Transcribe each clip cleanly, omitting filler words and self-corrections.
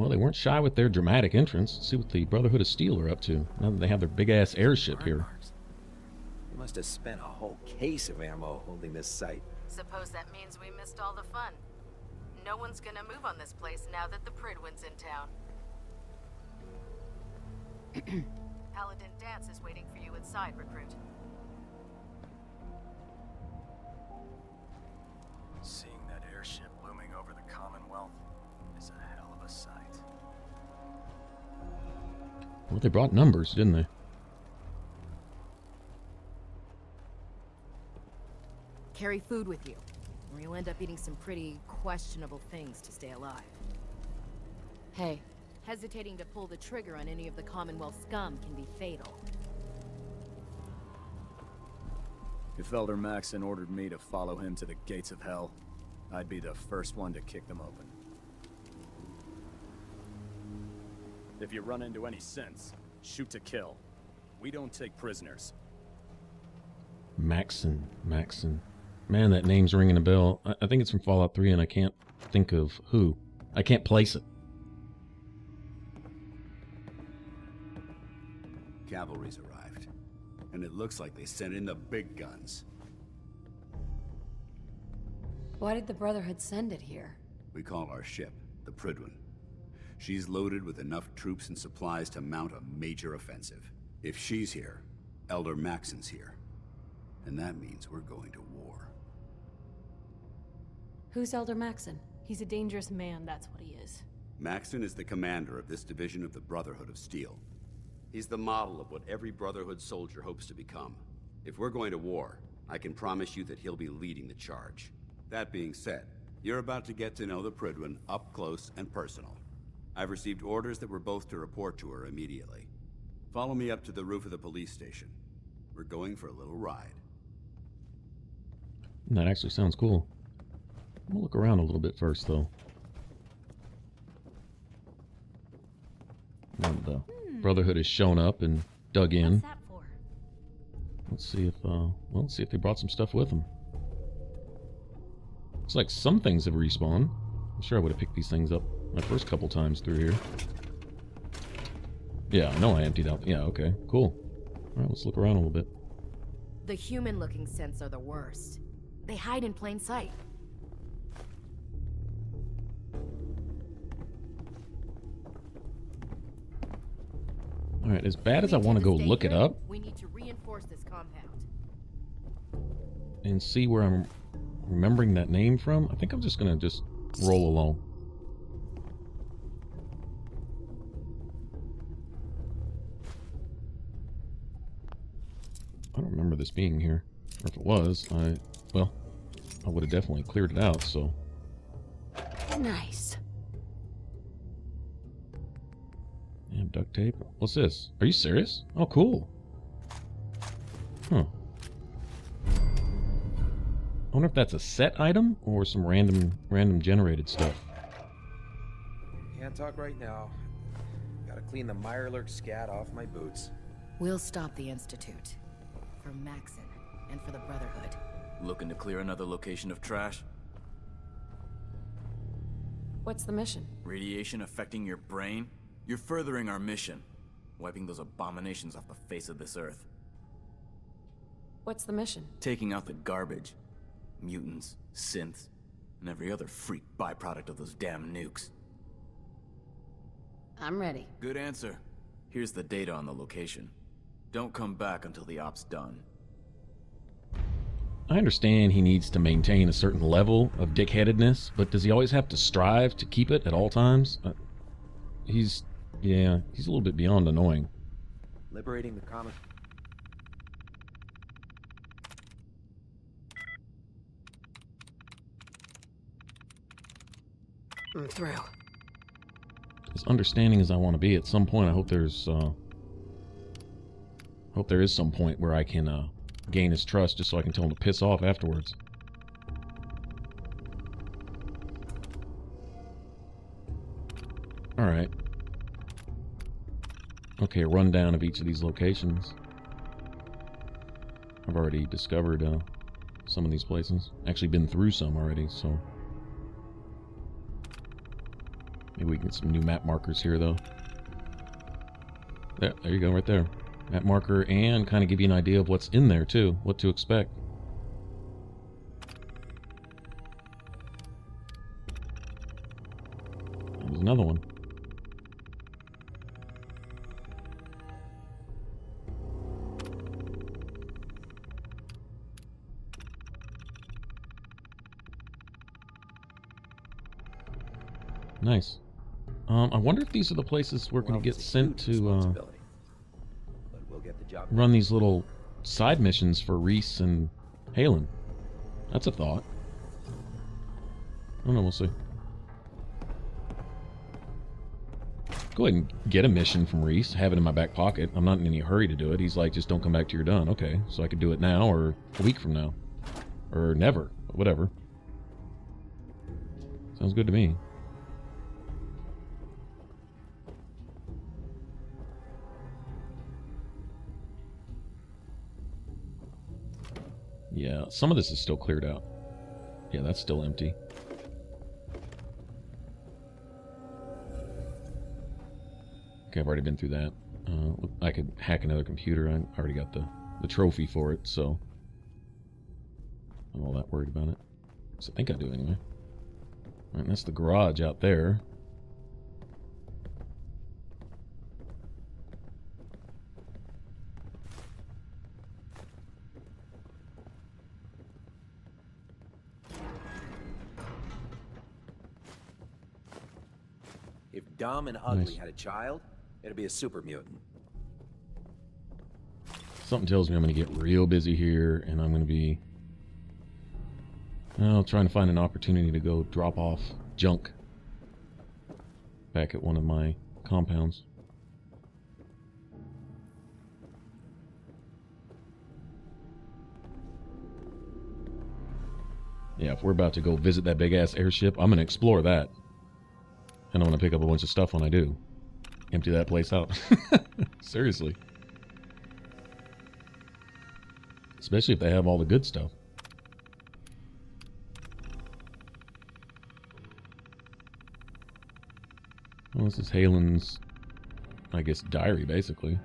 Well, they weren't shy with their dramatic entrance. Let's see what the Brotherhood of Steel are up to, now that they have their big-ass airship here. You must have spent a whole case of ammo holding this site. Suppose that means we missed all the fun. No one's gonna move on this place now that the Prydwen's in town. Paladin Dance is waiting for you inside, recruit. Seeing that airship looming over the Commonwealth is a hell of a sight. Well, they brought numbers, didn't they? Carry food with you, or you'll end up eating some pretty questionable things to stay alive. Hey, hesitating to pull the trigger on any of the Commonwealth scum can be fatal. If Elder Maxon ordered me to follow him to the gates of hell, I'd be the first one to kick them open. If you run into any sense, shoot to kill. We don't take prisoners. Maxon. Man, that name's ringing a bell. I think it's from Fallout 3, and I can't think of who. I can't place it. Cavalry's arrived, and it looks like they sent in the big guns. Why did the Brotherhood send it here? We call our ship the Prydwen. She's loaded with enough troops and supplies to mount a major offensive. If she's here, Elder Maxon's here. And that means we're going to war. Who's Elder Maxon? He's a dangerous man, that's what he is. Maxon is the commander of this division of the Brotherhood of Steel. He's the model of what every Brotherhood soldier hopes to become. If we're going to war, I can promise you that he'll be leading the charge. That being said, you're about to get to know the Prydwen up close and personal. I've received orders that we're both to report to her immediately. Follow me up to the roof of the police station. We're going for a little ride. That actually sounds cool. I'm gonna look around a little bit first, though. Now the Brotherhood has shown up and dug in. What's that for? Let's see if, let's see if they brought some stuff with them. Looks like some things have respawned. I'm sure I would have picked these things up my first couple times through here. Yeah, I know I emptied out. Yeah, okay, cool. All right, let's look around a little bit. The human-looking scents are the worst. They hide in plain sight. All right, as bad as I want to go look it up We need to reinforce this compound. and see where I'm remembering that name from, I think I'm just gonna roll along. I don't remember this being here. Or if it was, I would have definitely cleared it out, so. Nice. Damn, duct tape. What's this? Are you serious? Oh, cool. Huh. I wonder if that's a set item or some random generated stuff. Can't talk right now. Gotta clean the Mirelurk scat off my boots. We'll stop the Institute. For Maxon, and for the Brotherhood. Looking to clear another location of trash? What's the mission? Radiation affecting your brain? You're furthering our mission. Wiping those abominations off the face of this earth. What's the mission? Taking out the garbage. Mutants, synths, and every other freak byproduct of those damn nukes. I'm ready. Good answer. Here's the data on the location. Don't come back until the op's done. I understand he needs to maintain a certain level of dickheadedness, but does he always have to strive to keep it at all times? He's a little bit beyond annoying. Liberating the common... I'm through. As understanding as I want to be, at some point I hope there is some point where I can gain his trust just so I can tell him to piss off afterwards. Alright. Okay, a rundown of each of these locations. I've already discovered some of these places. Actually been through some already, so... Maybe we can get some new map markers here, though. There you go, right there. Map marker, and kind of give you an idea of what's in there, too. What to expect. There's another one. Nice. I wonder if these are the places we're going to get sent to run these little side missions for Reese and Halen. That's a thought. I don't know, we'll see. Go ahead and get a mission from Reese, have it in my back pocket. I'm not in any hurry to do it. He's like, just don't come back till you're done. Okay, so I could do it now or a week from now. Or never. Whatever. Sounds good to me. Yeah, some of this is still cleared out. Yeah, that's still empty. Okay, I've already been through that. I could hack another computer. I already got the trophy for it, so I'm not all that worried about it. So I think I do anyway. All right, that's the garage out there. If Dumb and Ugly Nice. had a child, it'd be a super mutant. Something tells me I'm going to get real busy here, and I'm going to be trying to find an opportunity to go drop off junk back at one of my compounds. Yeah, if we're about to go visit that big-ass airship, I'm going to explore that. And I'm going to pick up a bunch of stuff when I do. Empty that place out. Seriously. Especially if they have all the good stuff. Well, this is Halen's, I guess, diary, basically.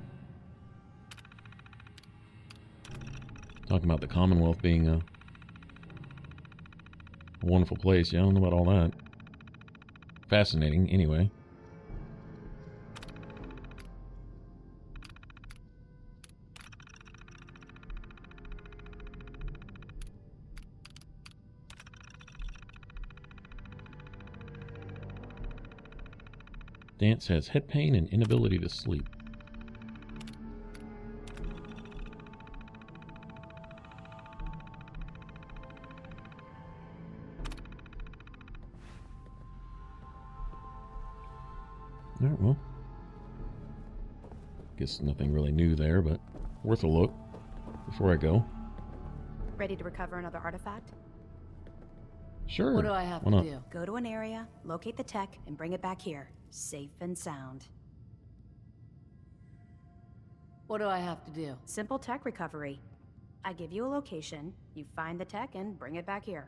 Talking about the Commonwealth being a wonderful place. Yeah, I don't know about all that. Fascinating, anyway. Dance has head pain and inability to sleep. Alright, well. Guess nothing really new there, but worth a look before I go. Ready to recover another artifact? Sure. What do I have Why to not? do? Go to an area, locate the tech, and bring it back here. Safe and sound. What do I have to do? Simple tech recovery. I give you a location, you find the tech, and bring it back here.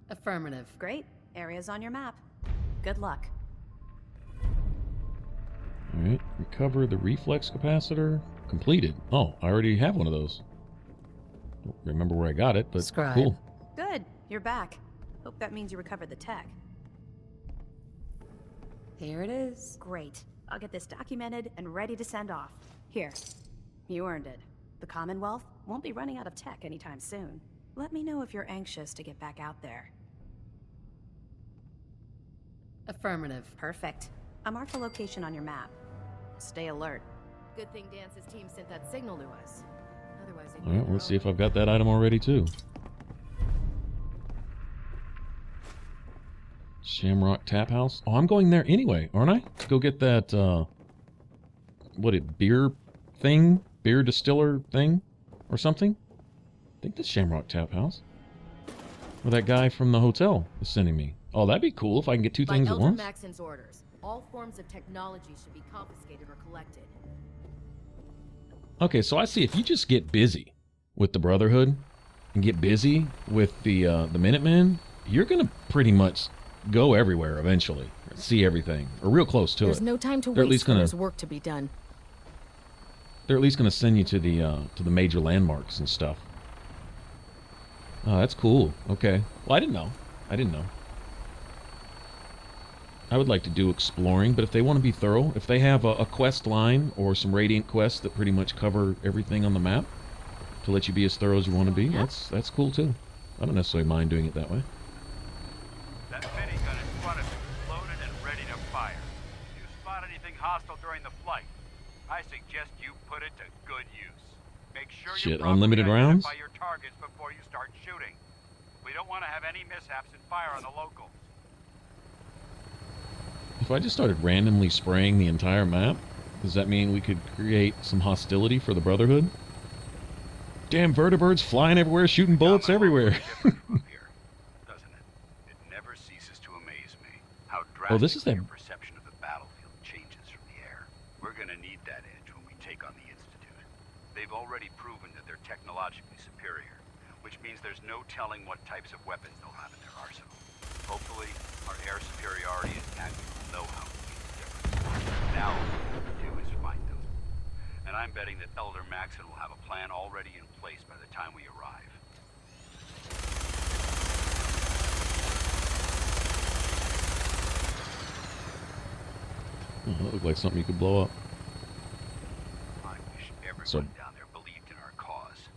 Affirmative. Great. Area's on your map. Good luck. Alright, recover the reflex capacitor. Completed. Oh, I already have one of those. Don't remember where I got it, but Scribe. cool. Good. You're back. Hope that means you recovered the tech. Here it is. Great. I'll get this documented and ready to send off. Here. You earned it. The Commonwealth won't be running out of tech anytime soon. Let me know if you're anxious to get back out there. Affirmative. Perfect. I marked the location on your map. Stay alert. Good thing Dance's team sent that signal to us. Otherwise, they'd be Alright, on their let's see own. if I've got that item already, too. Shamrock Tap House. Oh, I'm going there anyway, aren't I? To go get that, beer thing? Beer distiller thing? Or something? I think that's Shamrock Tap House. Where that guy from the hotel is sending me. Oh, that'd be cool if I can get two By things at Elder once. Maxon's orders, all forms of technology should be confiscated or collected. Okay, so I see if you just get busy with the Brotherhood and get busy with the Minutemen, you're gonna pretty much go everywhere eventually, see everything, or real close to There's it. no time to They're at waste least when gonna there's work to be done. they're at least gonna send you to the major landmarks and stuff. Oh, that's cool. Okay. Well, I didn't know. I didn't know. I would like to do exploring, but if they want to be thorough, if they have a quest line or some Radiant quests that pretty much cover everything on the map to let you be as thorough as you want to be, that's cool too. I don't necessarily mind doing it that way. That minigun in front of you, loaded and ready to fire. If you spot anything hostile during the flight, I suggest you put it to good use. Make sure you Shit, properly unlimited rounds? identify your targets before you start shooting. We don't want to have any mishaps and fire on the locals. If I just started randomly spraying the entire map, does that mean we could create some hostility for the Brotherhood? Damn vertibirds flying everywhere, shooting bullets everywhere. Here, doesn't it? It never ceases to amaze me how Oh, this is drastically that. your perception of the battlefield changes from the air. We're gonna need that edge when we take on the Institute. They've already proven that they're technologically superior, which means there's no telling what types of weapons they'll have in their arsenal. Hopefully, our air superiority and tactical know-how will make the difference. Now, all we have to do is find them. And I'm betting that Elder Maxon will have a plan already in place by the time we arrive. Oh, that looked like something you could blow up. I wish everyone So- down there believed in our cause.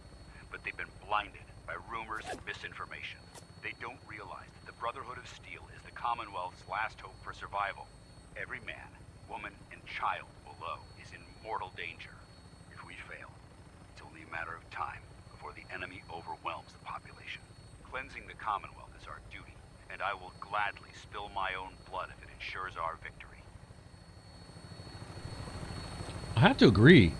But they've been blinded by rumors and misinformation. They don't realize that the Brotherhood of Steel is the Commonwealth's last hope for survival. Every man, woman, and child below is in mortal danger. If we fail, it's only a matter of time before the enemy overwhelms the population. Cleansing the Commonwealth is our duty, and I will gladly spill my own blood if it ensures our victory. I have to agree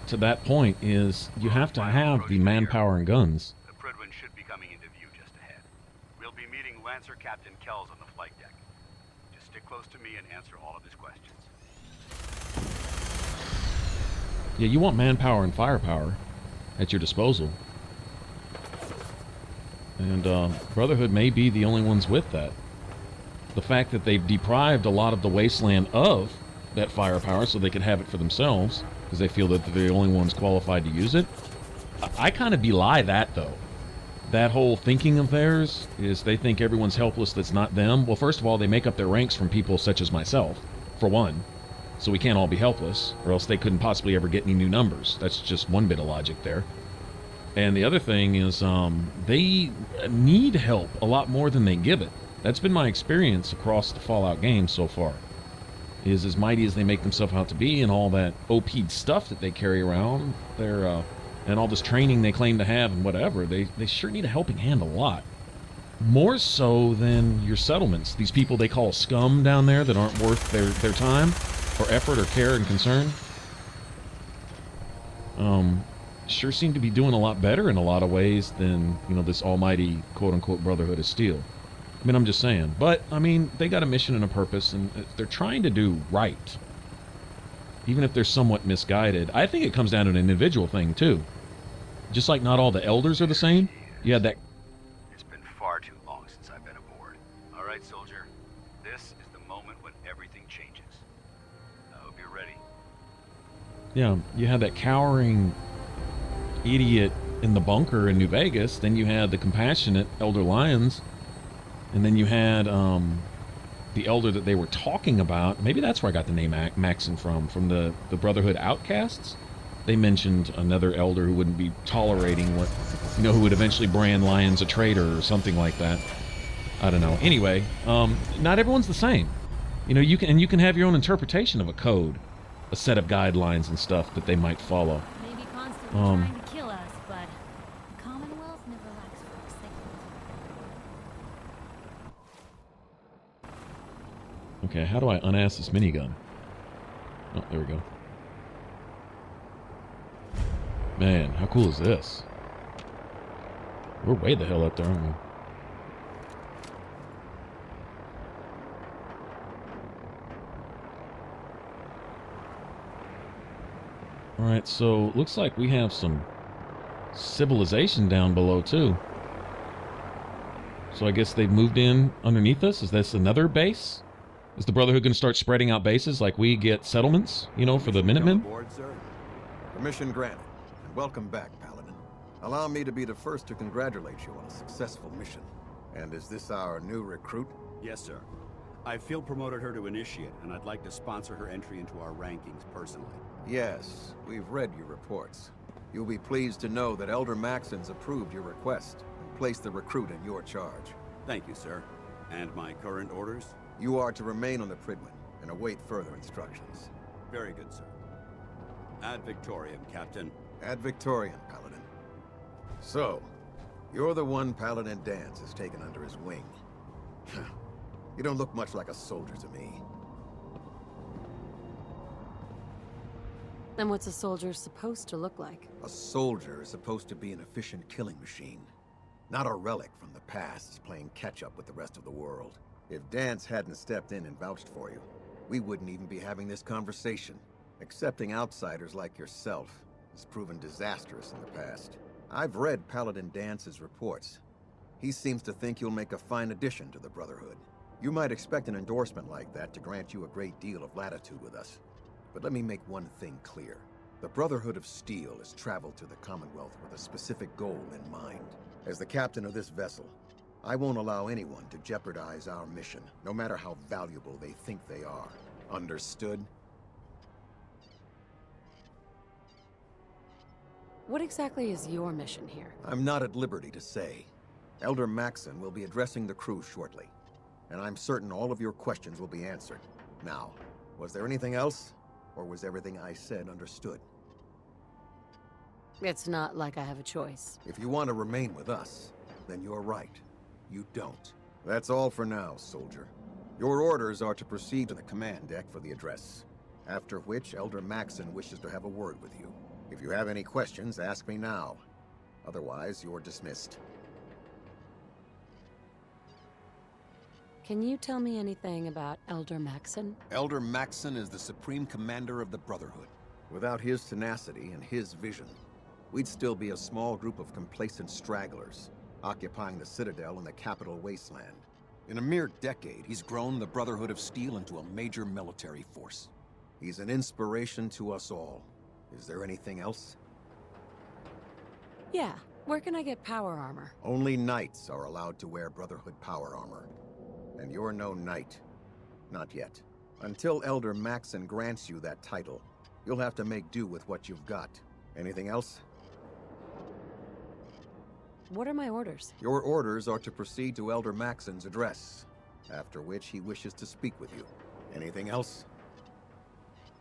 to that point is you have to have the manpower and guns. The Prydwen should be coming into view just ahead. We'll be meeting Lancer Captain Kells on the flight deck. Just stick close to me and answer all of his questions. Yeah, you want manpower and firepower at your disposal. And Brotherhood may be the only ones with that. The fact that they've deprived a lot of the wasteland of that firepower so they could have it for themselves, because they feel that they're the only ones qualified to use it. I kind of belie that, though. That whole thinking of theirs is they think everyone's helpless that's not them. Well, first of all, they make up their ranks from people such as myself, for one. So we can't all be helpless, or else they couldn't possibly ever get any new numbers. That's just one bit of logic there. And the other thing is they need help a lot more than they give it. That's been my experience across the Fallout games so far. Is as mighty as they make themselves out to be and all that OP stuff that they carry around, and all this training they claim to have and whatever, they sure need a helping hand a lot. More so than your settlements. These people they call scum down there that aren't worth their time or effort or care and concern. Sure seem to be doing a lot better in a lot of ways than, you know, this almighty quote-unquote Brotherhood of Steel. I mean, I'm just saying. But, I mean, they got a mission and a purpose, and they're trying to do right. Even if they're somewhat misguided. I think it comes down to an individual thing, too. Just like not all the elders are the same. You had that... It's been far too long since I've been aboard. All right, soldier. This is the moment when everything changes. I hope you're ready. Yeah, you had that cowering idiot in the bunker in New Vegas. Then you had the compassionate Elder Lyons. And then you had the elder that they were talking about. Maybe that's where I got the name Maxon from the Brotherhood Outcasts. They mentioned another elder who wouldn't be tolerating what, you know, who would eventually brand Lyons a traitor or something like that. I don't know. Anyway, not everyone's the same. You know, you can have your own interpretation of a code, a set of guidelines and stuff that they might follow. Maybe constantly trying to kill us, but the Commonwealth never lacks for excitement. Okay, how do I unass this minigun? Oh, there we go. Man, how cool is this? We're way the hell up there, aren't we? Alright, so looks like we have some civilization down below too. So I guess they've moved in underneath us. Is this another base? Is the Brotherhood going to start spreading out bases like we get settlements, you know, for the Minutemen? Aboard, sir. Permission granted. And welcome back, Paladin. Allow me to be the first to congratulate you on a successful mission. And is this our new recruit? Yes, sir. I field promoted her to initiate, and I'd like to sponsor her entry into our rankings personally. Yes, we've read your reports. You'll be pleased to know that Elder Maxon's approved your request and placed the recruit in your charge. Thank you, sir. And my current orders? You are to remain on the Prydwen and await further instructions. Very good, sir. Ad Victoriam, Captain. Ad Victoriam, Paladin. So, you're the one Paladin Danse has taken under his wing. You don't look much like a soldier to me. Then what's a soldier supposed to look like? A soldier is supposed to be an efficient killing machine. Not a relic from the past playing catch-up with the rest of the world. If Danse hadn't stepped in and vouched for you, we wouldn't even be having this conversation. Accepting outsiders like yourself has proven disastrous in the past. I've read Paladin Dance's reports. He seems to think you'll make a fine addition to the Brotherhood. You might expect an endorsement like that to grant you a great deal of latitude with us. But let me make one thing clear. The Brotherhood of Steel has traveled to the Commonwealth with a specific goal in mind. As the captain of this vessel, I won't allow anyone to jeopardize our mission, no matter how valuable they think they are. Understood? What exactly is your mission here? I'm not at liberty to say. Elder Maxon will be addressing the crew shortly, and I'm certain all of your questions will be answered. Now, was there anything else, or was everything I said understood? It's not like I have a choice. If you want to remain with us, then you're right. You don't. That's all for now, soldier. Your orders are to proceed to the command deck for the address, after which Elder Maxon wishes to have a word with you. If you have any questions, ask me now. Otherwise, you're dismissed. Can you tell me anything about Elder Maxon? Elder Maxon is the supreme commander of the Brotherhood. Without his tenacity and his vision, we'd still be a small group of complacent stragglers, occupying the Citadel and the capital wasteland. In a mere decade, he's grown the Brotherhood of Steel into a major military force. He's an inspiration to us all. Is there anything else? Yeah. Where can I get power armor? Only knights are allowed to wear Brotherhood power armor. And you're no knight. Not yet. Until Elder Maxon grants you that title, you'll have to make do with what you've got. Anything else? What are my orders? Your orders are to proceed to Elder Maxon's address, after which he wishes to speak with you. Anything else?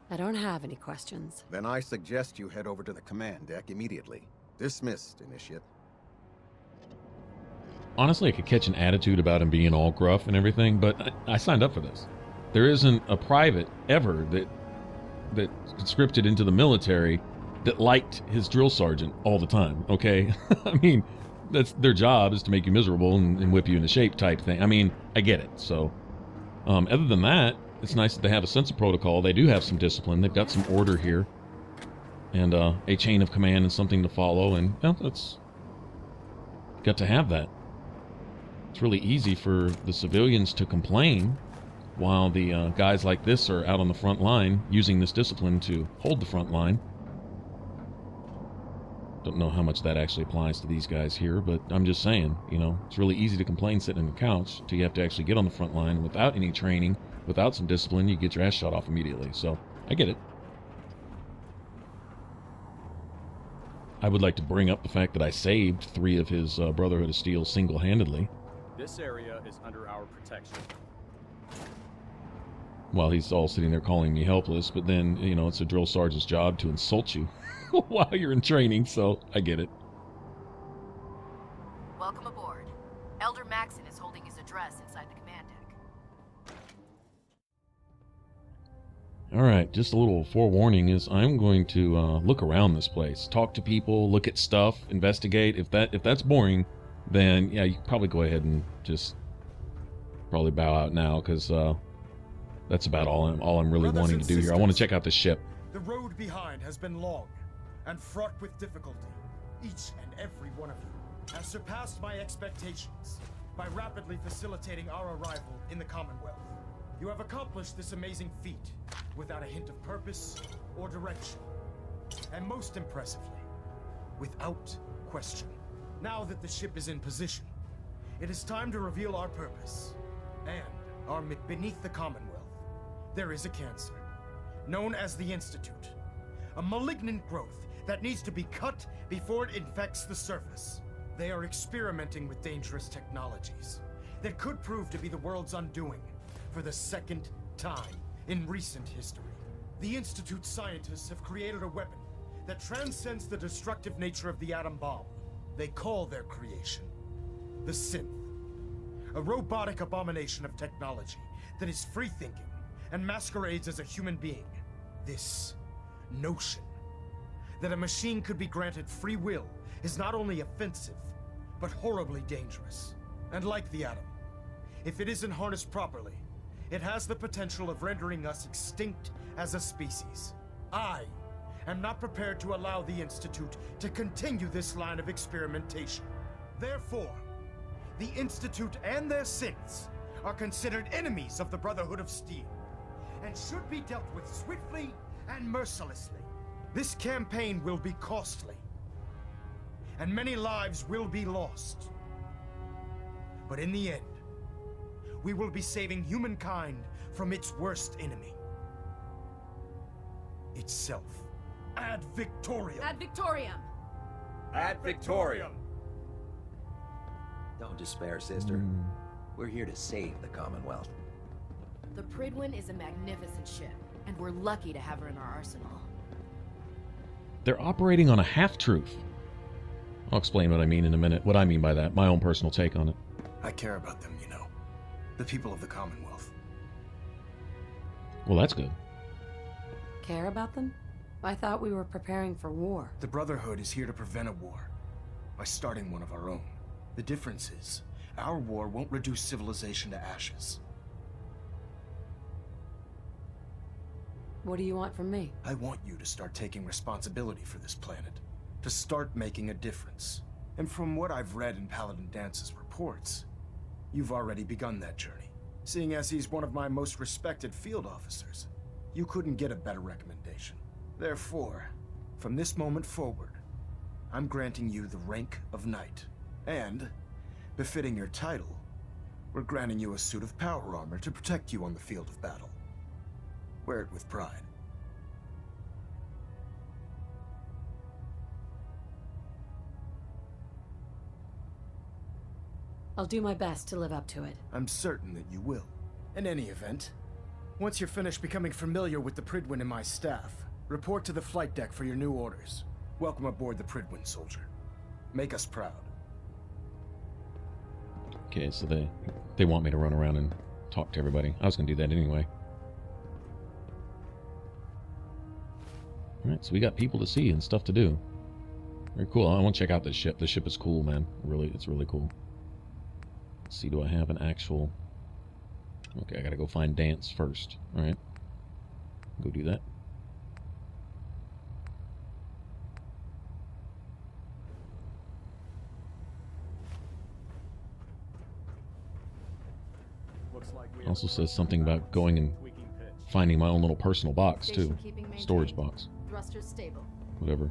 I don't have any questions. Then I suggest you head over to the command deck immediately. Dismissed, Initiate. Honestly, I could catch an attitude about him being all gruff and everything, but I signed up for this. There isn't a private ever that conscripted into the military that liked his drill sergeant all the time, okay? I mean, that's their job, is to make you miserable and whip you into shape type thing. I mean, I get it. So, other than that, it's nice that they have a sense of protocol. They do have some discipline. They've got some order here. And a chain of command and something to follow, and well, that's got to have that. It's really easy for the civilians to complain while the guys like this are out on the front line using this discipline to hold the front line. Don't know how much that actually applies to these guys here, but I'm just saying, you know, it's really easy to complain sitting on the couch till you have to actually get on the front line without any training, without some discipline. You get your ass shot off immediately. So I get it. I would like to bring up the fact that I saved 3 of his Brotherhood of Steel single-handedly. This area is under our protection. While he's all sitting there calling me helpless, but then, you know, it's a drill sergeant's job to insult you while you're in training, so I get it. Welcome aboard. Elder Maxon is holding his address inside the command deck. Alright, just a little forewarning is I'm going to look around this place, talk to people, look at stuff, investigate. If that's boring, then yeah, you can probably go ahead and just probably bow out now, because that's about all I'm really wanting to do here. I want to check out the ship. The road behind has been long and fraught with difficulty. Each and every one of you has surpassed my expectations. by rapidly facilitating our arrival in the Commonwealth. You have accomplished this amazing feat without a hint of purpose or direction. And most impressively, without question. Now that the ship is in position, it is time to reveal our purpose. And beneath the Commonwealth, there is a cancer, known as the Institute. A malignant growth that needs to be cut before it infects the surface. They are experimenting with dangerous technologies that could prove to be the world's undoing for the second time in recent history. The Institute scientists have created a weapon that transcends the destructive nature of the atom bomb. They call their creation the Synth. A robotic abomination of technology that is free-thinking and masquerades as a human being. This notion that a machine could be granted free will is not only offensive, but horribly dangerous. And like the atom, if it isn't harnessed properly, it has the potential of rendering us extinct as a species. I am not prepared to allow the Institute to continue this line of experimentation. Therefore, the Institute and their synths are considered enemies of the Brotherhood of Steel, and should be dealt with swiftly and mercilessly. This campaign will be costly, and many lives will be lost. But in the end, we will be saving humankind from its worst enemy. Itself. Ad Victoriam! Ad Victoriam! Ad Victoriam! Don't despair, sister. We're here to save the Commonwealth. The Prydwen is a magnificent ship, and we're lucky to have her in our arsenal. They're operating on a half-truth. I'll explain what I mean in a minute. What I mean by that. My own personal take on it. I care about them, you know. The people of the Commonwealth. Well, that's good. Care about them? I thought we were preparing for war. The Brotherhood is here to prevent a war by starting one of our own. The difference is, our war won't reduce civilization to ashes. What do you want from me? I want you to start taking responsibility for this planet. To start making a difference. And from what I've read in Paladin Dance's reports, you've already begun that journey. Seeing as he's one of my most respected field officers, you couldn't get a better recommendation. Therefore, from this moment forward, I'm granting you the rank of Knight. And, befitting your title, we're granting you a suit of power armor to protect you on the field of battle. Wear it with pride. I'll do my best to live up to it. I'm certain that you will. In any event, once you're finished becoming familiar with the Prydwen and my staff, report to the flight deck for your new orders. Welcome aboard the Prydwen, soldier. Make us proud. Okay, so they want me to run around and talk to everybody. I was going to do that anyway. Alright, so we got people to see and stuff to do. Very cool. I want to check out this ship. This ship is cool, man. It's really cool. Let's see, do I have an actual... Okay, I gotta go find Dance first. Alright. Go do that. Also says something about going and finding my own little personal box, too. Storage box. Thrusters stable. Whatever.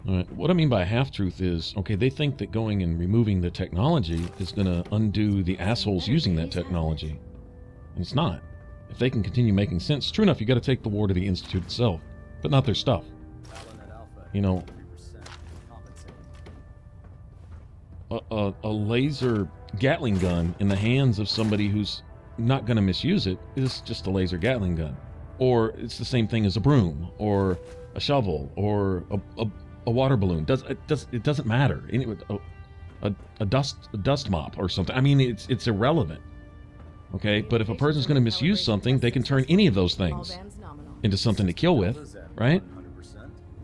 Alright, what I mean by half-truth is, okay, they think that going and removing the technology is going to undo the assholes using that technology. And it's not. If they can continue making sense, true enough, you got to take the war to the Institute itself, but not their stuff. You know, a laser Gatling gun in the hands of somebody who's not going to misuse it is just a laser Gatling gun. Or it's the same thing as a broom, or a shovel, or a water balloon. It doesn't matter. A dust mop or something. I mean, it's irrelevant. Okay, but if a person's going to misuse something, they can turn any of those things into something to kill with, right?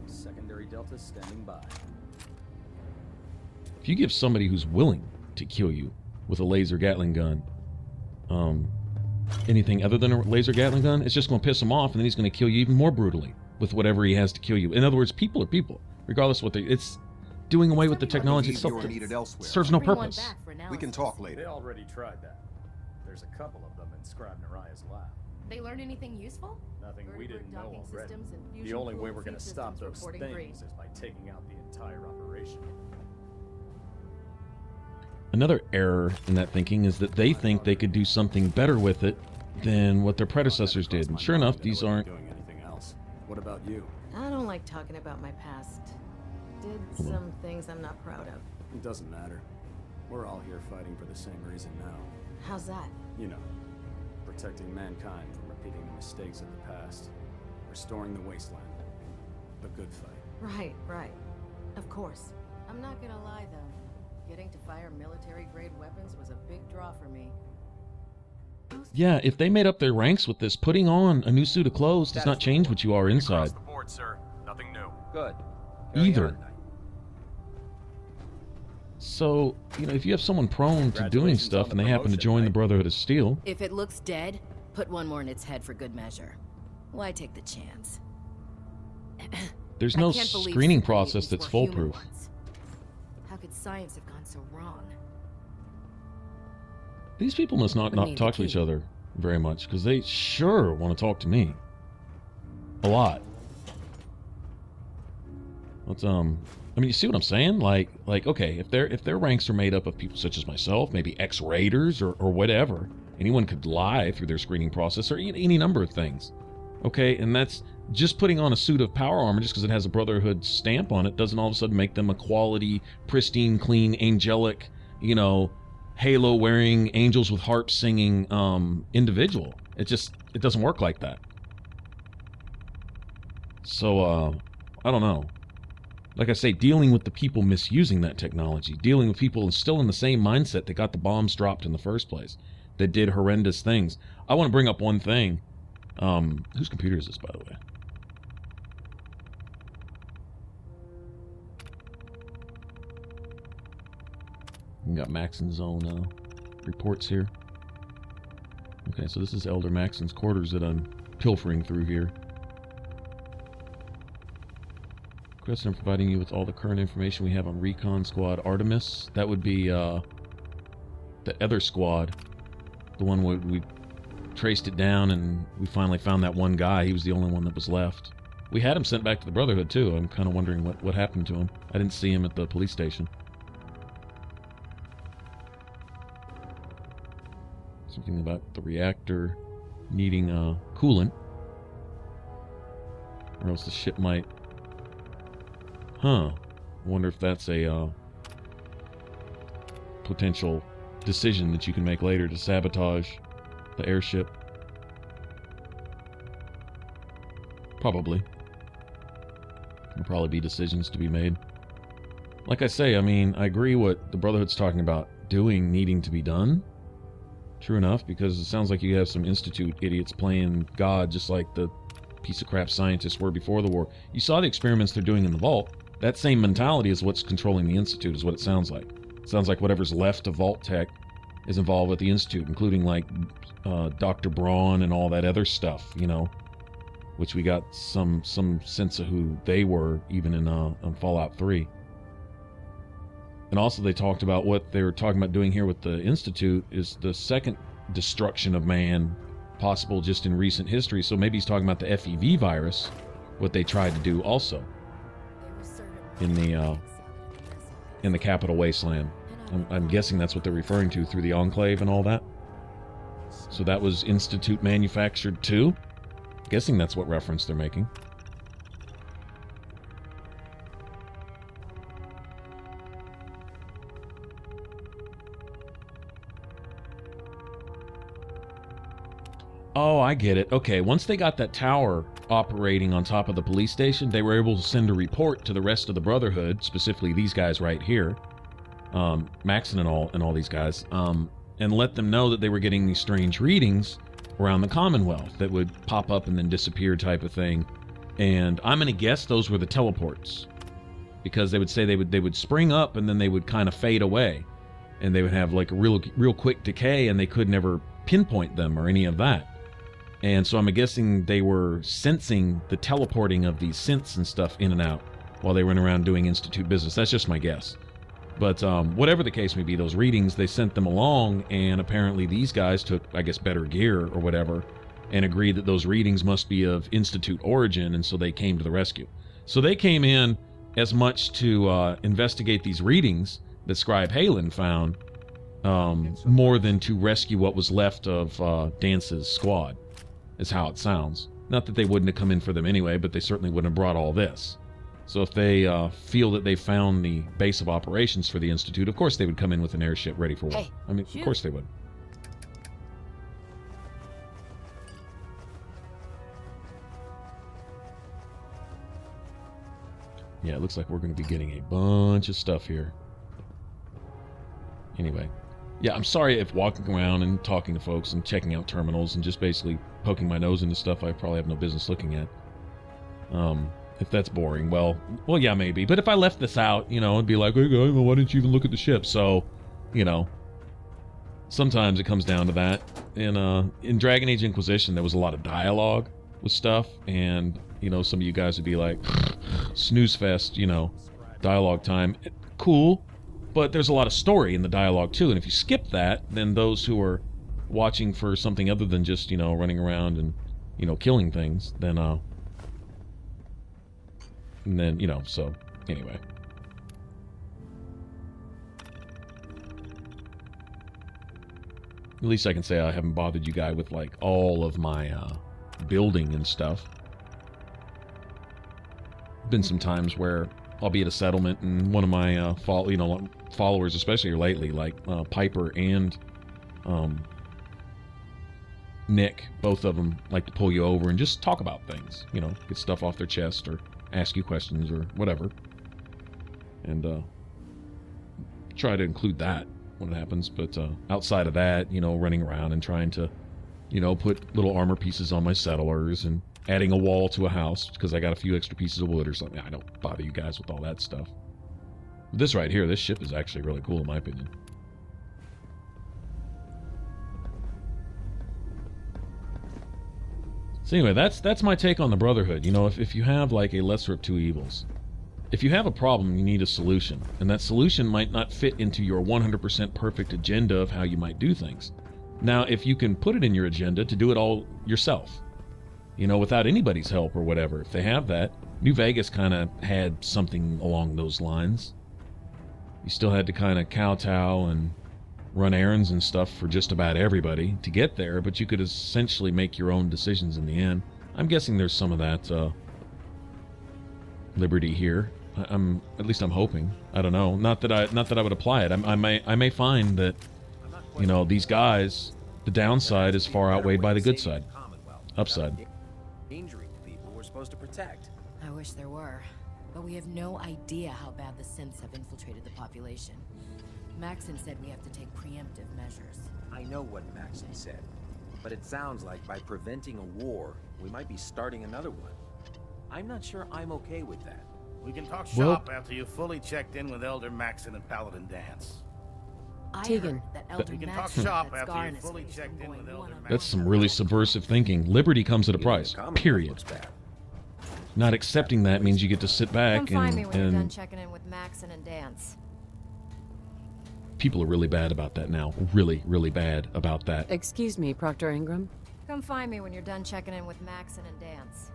Secondary delta standing by. If you give somebody who's willing to kill you with a laser Gatling gun, anything other than a laser Gatling gun, it's just going to piss him off, and then he's going to kill you even more brutally with whatever he has to kill you. In other words, people are people, regardless of what they... doing away with the technology itself You're needed elsewhere. serves no Bring one purpose. back for We analysis. can talk later. They already tried that. There's a couple of them in Scribe Naraya's lab. They learn anything useful? Nothing we Vertebrate didn't know docking already. systems and The fusion only way cooling we're gonna feed stop systems those reporting green. things is by taking out the entire operation. Another error in that thinking is that they think they could do something better with it than what their predecessors did. And sure enough, these aren't... Doing anything else. What about you? I don't like talking about my past. Did some things I'm not proud of. It doesn't matter. We're all here fighting for the same reason now. How's that? You know, protecting mankind from repeating the mistakes of the past. Restoring the wasteland. The good fight. Right. Of course. I'm not gonna lie, though. Getting to fire military-grade weapons was a big draw for me. Yeah, if they made up their ranks with this, putting on a new suit of clothes does not change what you are inside. Across the board, sir. Nothing new. Good. Either. So, you know, if you have someone prone to doing stuff and they happen to join the Brotherhood of Steel... If it looks dead, put one more in its head for good measure. Why take the chance? There's no screening process that's foolproof. How could science have gone so wrong? These people must not talk to each other very much, because they sure want to talk to me. A lot. Let's, I mean, you see what I'm saying? Like, okay, if their ranks are made up of people such as myself, maybe ex-raiders or whatever, anyone could lie through their screening process, or any number of things. Okay, and that's just putting on a suit of power armor just because it has a Brotherhood stamp on it doesn't all of a sudden make them a quality, pristine, clean, angelic, you know, halo-wearing, angels with harps singing individual. It doesn't work like that. So, I don't know. Like I say, dealing with the people misusing that technology, dealing with people still in the same mindset that got the bombs dropped in the first place, that did horrendous things. I want to bring up one thing. Whose computer is this, by the way? We got Maxon's own reports here. Okay, so this is Elder Maxon's quarters that I'm pilfering through here. Requesting and providing you with all the current information we have on Recon Squad Artemis. That would be the other squad. The one where we traced it down and we finally found that one guy. He was the only one that was left. We had him sent back to the Brotherhood too. I'm kind of wondering what happened to him. I didn't see him at the police station. Something about the reactor needing coolant, or else the ship might... Huh. I wonder if that's a potential decision that you can make later to sabotage the airship. Probably. There'll probably be decisions to be made. Like I say, I mean, I agree what the Brotherhood's talking about doing needing to be done. True enough, because it sounds like you have some Institute idiots playing God just like the piece of crap scientists were before the war. You saw the experiments they're doing in the Vault. That same mentality is what's controlling the Institute, is what it sounds like. It sounds like whatever's left of Vault Tech is involved with the Institute, including like Dr. Braun and all that other stuff, you know, which we got some sense of who they were even in Fallout 3. And also they talked about what they were talking about doing here with the Institute is the second destruction of man possible just in recent history. So maybe he's talking about the FEV virus, what they tried to do also in the Capital Wasteland. I'm guessing that's what they're referring to through the Enclave and all that. So that was Institute manufactured too? Guessing that's what reference they're making. Oh, I get it. Okay, once they got that tower operating on top of the police station, they were able to send a report to the rest of the Brotherhood, specifically these guys right here, Maxon and all these guys, and let them know that they were getting these strange readings around the Commonwealth that would pop up and then disappear type of thing. And I'm going to guess those were the teleports, because they would say they would spring up and then they would kind of fade away, and they would have like a real quick decay, and they could never pinpoint them or any of that. And so I'm guessing they were sensing the teleporting of these synths and stuff in and out. while they went around doing Institute business. That's just my guess. But whatever the case may be, those readings, they sent them along, and apparently these guys took, I guess, better gear or whatever, and agreed that those readings must be of Institute origin, and so they came to the rescue. So they came in as much to investigate these readings that Scribe Halen found, more than to rescue what was left of Dance's squad, is how it sounds. Not that they wouldn't have come in for them anyway, but they certainly wouldn't have brought all this. So if they feel that they found the base of operations for the Institute, of course they would come in with an airship ready for war. Hey, I mean, of course they would. Yeah, it looks like we're going to be getting a bunch of stuff here. Anyway, yeah, I'm sorry if walking around and talking to folks and checking out terminals and just basically poking my nose into stuff I probably have no business looking at. If that's boring, well, yeah, maybe. But if I left this out, you know, it'd be like, hey guys, well, why didn't you even look at the ship? So, you know, sometimes it comes down to that. In Dragon Age Inquisition, there was a lot of dialogue with stuff, and you know, some of you guys would be like, snooze fest, you know, dialogue time. Cool, but there's a lot of story in the dialogue too, and if you skip that, then those who are watching for something other than just, you know, running around and, you know, killing things, then you know, so anyway. At least I can say I haven't bothered you guys with like all of my building and stuff. Been some times where I'll be at a settlement and one of my followers, especially lately, like Piper and Nick, both of them like to pull you over and just talk about things, you know, get stuff off their chest or ask you questions or whatever, and try to include that when it happens. But outside of that, you know, running around and trying to, you know, put little armor pieces on my settlers and adding a wall to a house because I got a few extra pieces of wood or something. I don't bother you guys with all that stuff. But this right here, this ship is actually really cool in my opinion. So anyway, that's my take on the Brotherhood. You know, if you have like a lesser of two evils, if you have a problem, you need a solution, and that solution might not fit into your 100% perfect agenda of how you might do things. Now, if you can put it in your agenda to do it all yourself, you know, without anybody's help or whatever, if they have that, New Vegas kind of had something along those lines. You still had to kind of kowtow and run errands and stuff for just about everybody to get there, but you could essentially make your own decisions in the end. I'm guessing there's some of that liberty here. At least I'm hoping. I don't know. Not that I would apply it. I may find that, you know, these guys, the downside is far outweighed by the good side, upside. Injury to people we're supposed to protect. I wish there were, but we have no idea how bad the synths have infiltrated the population. Maxon said we have to take preemptive measures. I know what Maxon said, but it sounds like by preventing a war, we might be starting another one. I'm not sure I'm okay with that. We can talk shop after you've fully checked in with Elder Maxon and Paladin Dance. Tegan, that Elder We can talk Maxon shop had after Scar in you've his fully face checked from in with going Elder one-on-one. That's some really subversive thinking. Liberty comes at a price, period. Not accepting that means you get to sit back Come find me when you're done and checking in with Maxon and Dance. people are really bad about that now. Really, really bad about that. Excuse me, Proctor Ingram. Come find me when you're done checking in with Maxon and Dance.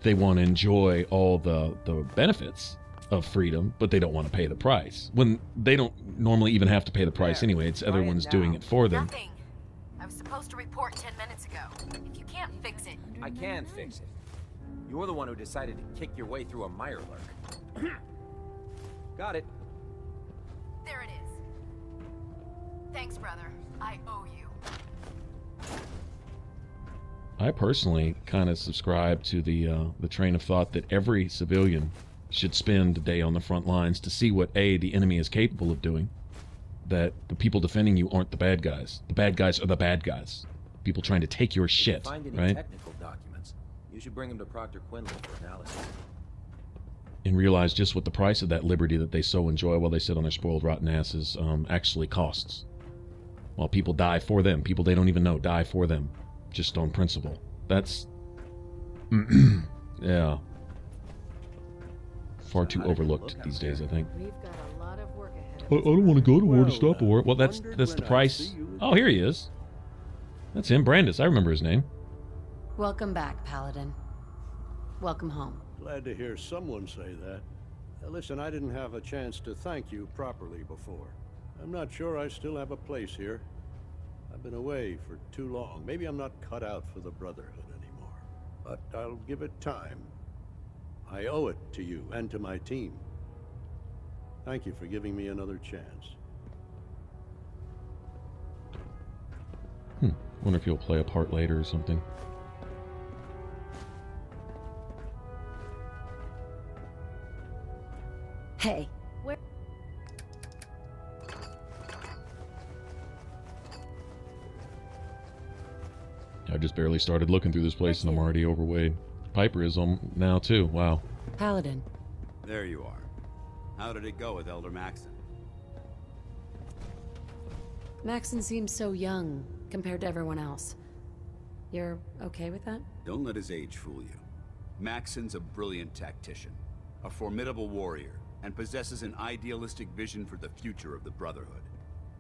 They want to enjoy all the benefits of freedom, but they don't want to pay the price. When they don't normally even have to pay the price anyway, it's other ones doing it for them. Nothing. I was supposed to report 10 minutes ago. If you can't fix it... I can fix it. You're the one who decided to kick your way through a Mirelurk. Got it. There it is. Thanks, brother. I owe you. I personally kind of subscribe to the train of thought that every civilian should spend a day on the front lines to see what the enemy is capable of doing. That the people defending you aren't the bad guys. The bad guys are the bad guys. People trying to take your shit, Find any right? technical documents. You should bring them to Proctor Quinlan for analysis. And realize just what the price of that liberty that they so enjoy while they sit on their spoiled rotten asses actually costs. While people die for them, people they don't even know die for them, just on principle. That's yeah. Far too overlooked these days, I think. We've got a lot of work ahead I don't want to go to war to stop a war. Well, that's the price. Oh, here he is. That's him, Brandis. I remember his name. Welcome back, Paladin. Welcome home. Glad to hear someone say that. Listen, I didn't have a chance to thank you properly before. I'm not sure I still have a place here. I've been away for too long. Maybe I'm not cut out for the Brotherhood anymore. But I'll give it time. I owe it to you and to my team. Thank you for giving me another chance. Wonder if he'll play a part later or something. Hey. Where? I just barely started looking through this place and I'm already overweight. Piper is on now too. Wow. Paladin. There you are. How did it go with Elder Maxon? Maxon seems so young compared to everyone else. You're okay with that? Don't let his age fool you. Maxon's a brilliant tactician, a formidable warrior, and possesses an idealistic vision for the future of the Brotherhood.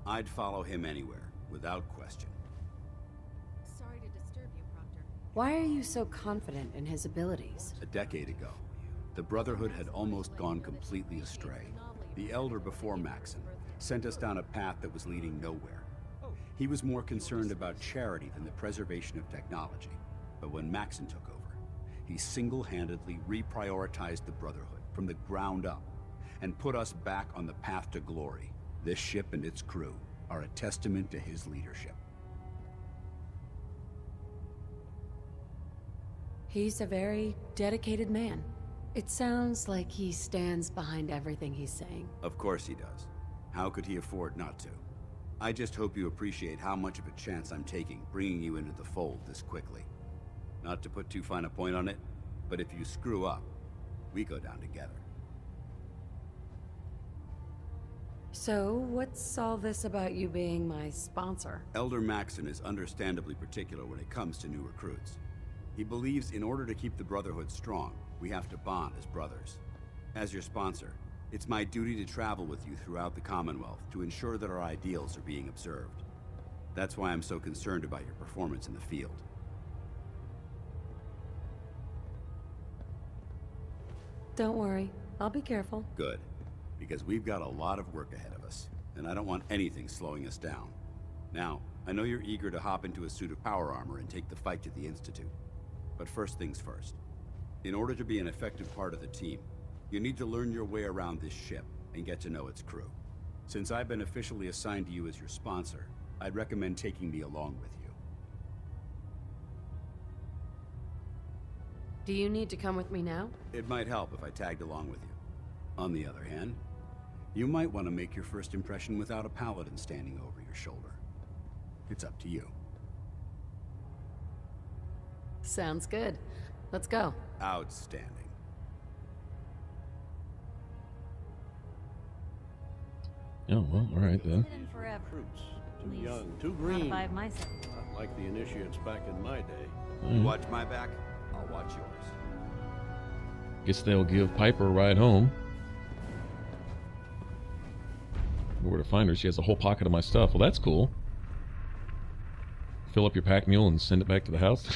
I'd follow him anywhere, without question. Sorry to disturb you, Proctor. Why are you so confident in his abilities? A decade ago, the Brotherhood had almost gone completely astray. The Elder before Maxon sent us down a path that was leading nowhere. He was more concerned about charity than the preservation of technology. But when Maxon took over, he single-handedly reprioritized the Brotherhood from the ground up and put us back on the path to glory. This ship and its crew are a testament to his leadership. He's a very dedicated man. It sounds like he stands behind everything he's saying. Of course he does. How could he afford not to? I just hope you appreciate how much of a chance I'm taking bringing you into the fold this quickly. Not to put too fine a point on it, but if you screw up, we go down together. So, what's all this about you being my sponsor? Elder Maxon is understandably particular when it comes to new recruits. He believes in order to keep the Brotherhood strong, we have to bond as brothers. As your sponsor, it's my duty to travel with you throughout the Commonwealth to ensure that our ideals are being observed. That's why I'm so concerned about your performance in the field. Don't worry, I'll be careful. Good, because we've got a lot of work ahead of us, and I don't want anything slowing us down. Now, I know you're eager to hop into a suit of power armor and take the fight to the Institute. But first things first. In order to be an effective part of the team, you need to learn your way around this ship and get to know its crew. Since I've been officially assigned to you as your sponsor, I'd recommend taking me along with you. Do you need to come with me now? It might help if I tagged along with you. On the other hand, you might want to make your first impression without a paladin standing over your shoulder. It's up to you. Sounds good. Let's go. Outstanding. Oh, well, alright then. Recruits. Too young, too green. Not myself. Not like the initiates back in my day. You watch my back, I'll watch yours. Guess they'll give Piper a ride home. Know where to find her. She has a whole pocket of my stuff. Well, that's cool. Fill up your pack mule and send it back to the house.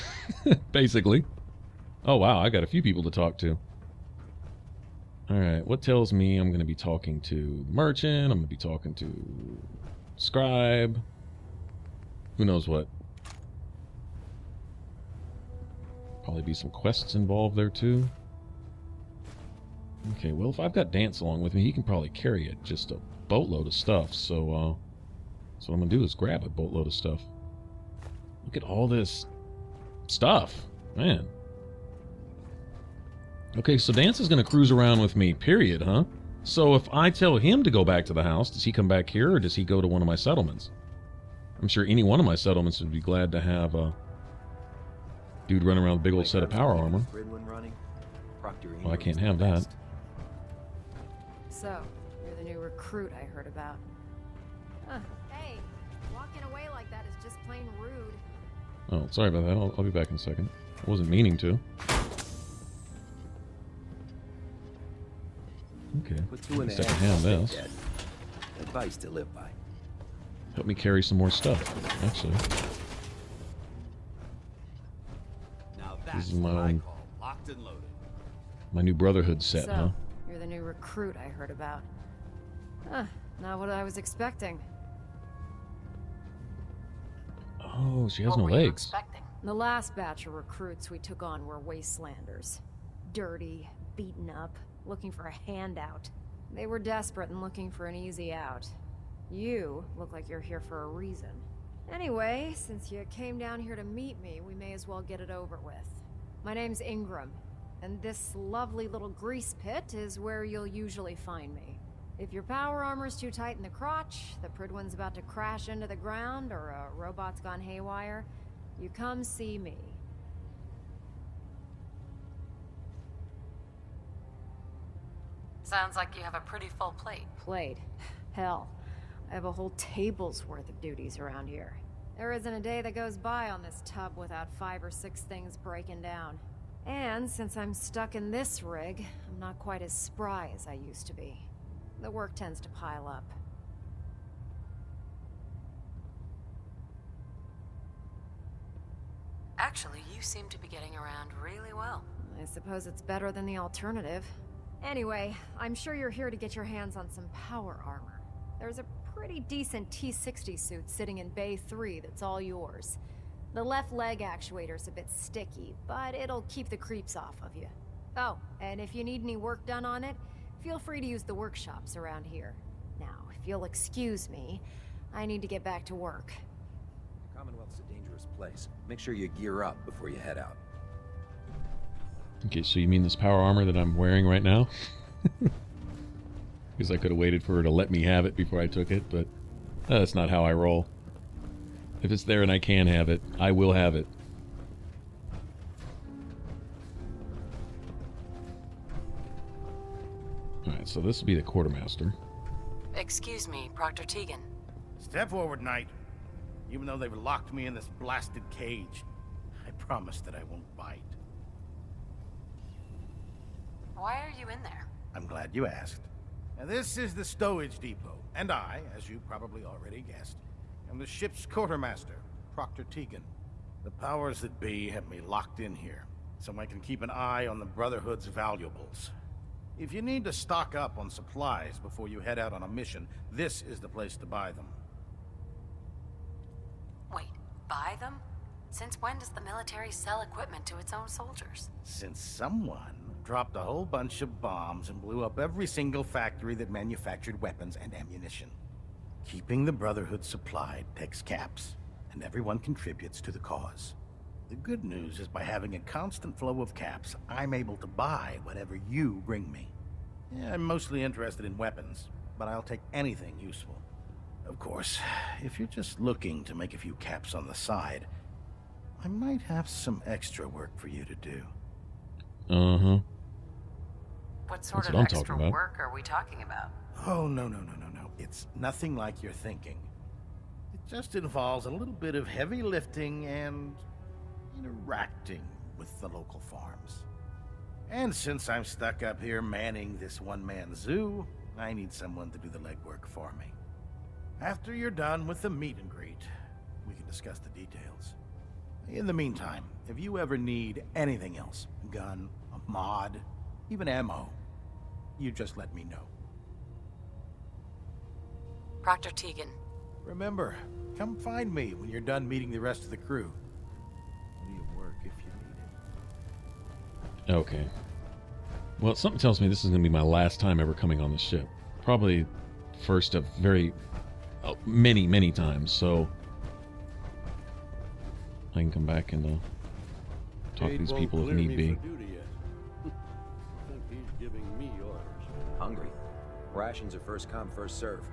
Basically. Oh, wow. I got a few people to talk to. Alright, what tells me I'm going to be talking to the merchant? I'm going to be talking to Scribe. Who knows what? Probably be some quests involved there too. Okay, well, if I've got Dance along with me, he can probably carry it, just a boatload of stuff. So what I'm going to do is grab a boatload of stuff. Look at all this stuff. Man. Okay, so Dance is going to cruise around with me, period, huh? So if I tell him to go back to the house, does he come back here or does he go to one of my settlements? I'm sure any one of my settlements would be glad to have a dude run around with a big old set of power armor. Well, I can't have that. So, you're the new recruit I heard about. Huh. Hey, walking away like that is just plain rude. Oh, sorry about that. I'll be back in a second. I wasn't meaning to. Okay. Put two in At the least I can head, have stay this. dead. Advice to live by. Help me carry some more stuff, actually. Now This that's is my what I own, call locked and loaded. my new Brotherhood set, So, huh? you're the new recruit I heard about. Huh, not what I was expecting. Oh, she has What no were you legs. expecting? The last batch of recruits we took on were wastelanders. Dirty, beaten up, looking for a handout. They were desperate and looking for an easy out. You look like you're here for a reason. Anyway, since you came down here to meet me, we may as well get it over with. My name's Ingram, and this lovely little grease pit is where you'll usually find me. If your power armor's too tight in the crotch, the Prydwen's about to crash into the ground, or a robot's gone haywire, you come see me. Sounds like you have a pretty full plate. Plate? Hell, I have a whole table's worth of duties around here. There isn't a day that goes by on this tub without 5 or 6 things breaking down. And since I'm stuck in this rig, I'm not quite as spry as I used to be. The work tends to pile up. Actually, you seem to be getting around really well. I suppose it's better than the alternative. Anyway, I'm sure you're here to get your hands on some power armor. There's a pretty decent T-60 suit sitting in Bay 3 that's all yours. The left leg actuator's a bit sticky, but it'll keep the creeps off of you. Oh, and if you need any work done on it, feel free to use the workshops around here. Now, if you'll excuse me, I need to get back to work. The Commonwealth's a dangerous place. Make sure you gear up before you head out. Okay, so you mean this power armor that I'm wearing right now? Because I could have waited for her to let me have it before I took it, but that's not how I roll. If it's there and I can have it, I will have it. Alright, so this will be the quartermaster. Excuse me, Proctor Tegan. Step forward, Knight. Even though they've locked me in this blasted cage, I promise that I won't bite. Why are you in there? I'm glad you asked. Now, this is the stowage depot, and I, as you probably already guessed, am the ship's quartermaster, Proctor Tegan. The powers that be have me locked in here, so I can keep an eye on the Brotherhood's valuables. If you need to stock up on supplies before you head out on a mission, this is the place to buy them. Wait, buy them? Since when does the military sell equipment to its own soldiers? Since someone dropped a whole bunch of bombs and blew up every single factory that manufactured weapons and ammunition. Keeping the Brotherhood supplied takes caps, and everyone contributes to the cause. The good news is by having a constant flow of caps, I'm able to buy whatever you bring me. Yeah, I'm mostly interested in weapons, but I'll take anything useful. Of course, if you're just looking to make a few caps on the side, I might have some extra work for you to do. Uh-huh. What sort That's of what I'm extra talking about. work are we talking about? Oh, no. It's nothing like you're thinking. It just involves a little bit of heavy lifting and interacting with the local farms. And since I'm stuck up here manning this one-man zoo, I need someone to do the legwork for me. After you're done with the meet and greet, we can discuss the details. In the meantime, if you ever need anything else, a gun, a mod, even ammo, you just let me know. Proctor Tegan. Remember, come find me when you're done meeting the rest of the crew. I'll be at work if you need it. Okay. Well, something tells me this is going to be my last time ever coming on the ship. Probably first of many times, so I can come back and talk to these people if need be. I think he's giving me orders. Hungry. Rations are first come, first serve.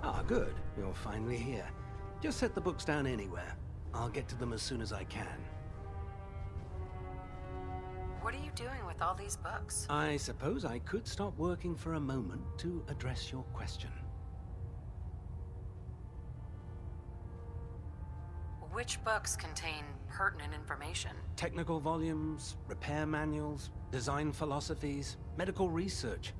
Ah, good. You're finally here. Just set the books down anywhere. I'll get to them as soon as I can. What are you doing with all these books? I suppose I could stop working for a moment to address your question. Which books contain pertinent information? Technical volumes, repair manuals, design philosophies, medical research.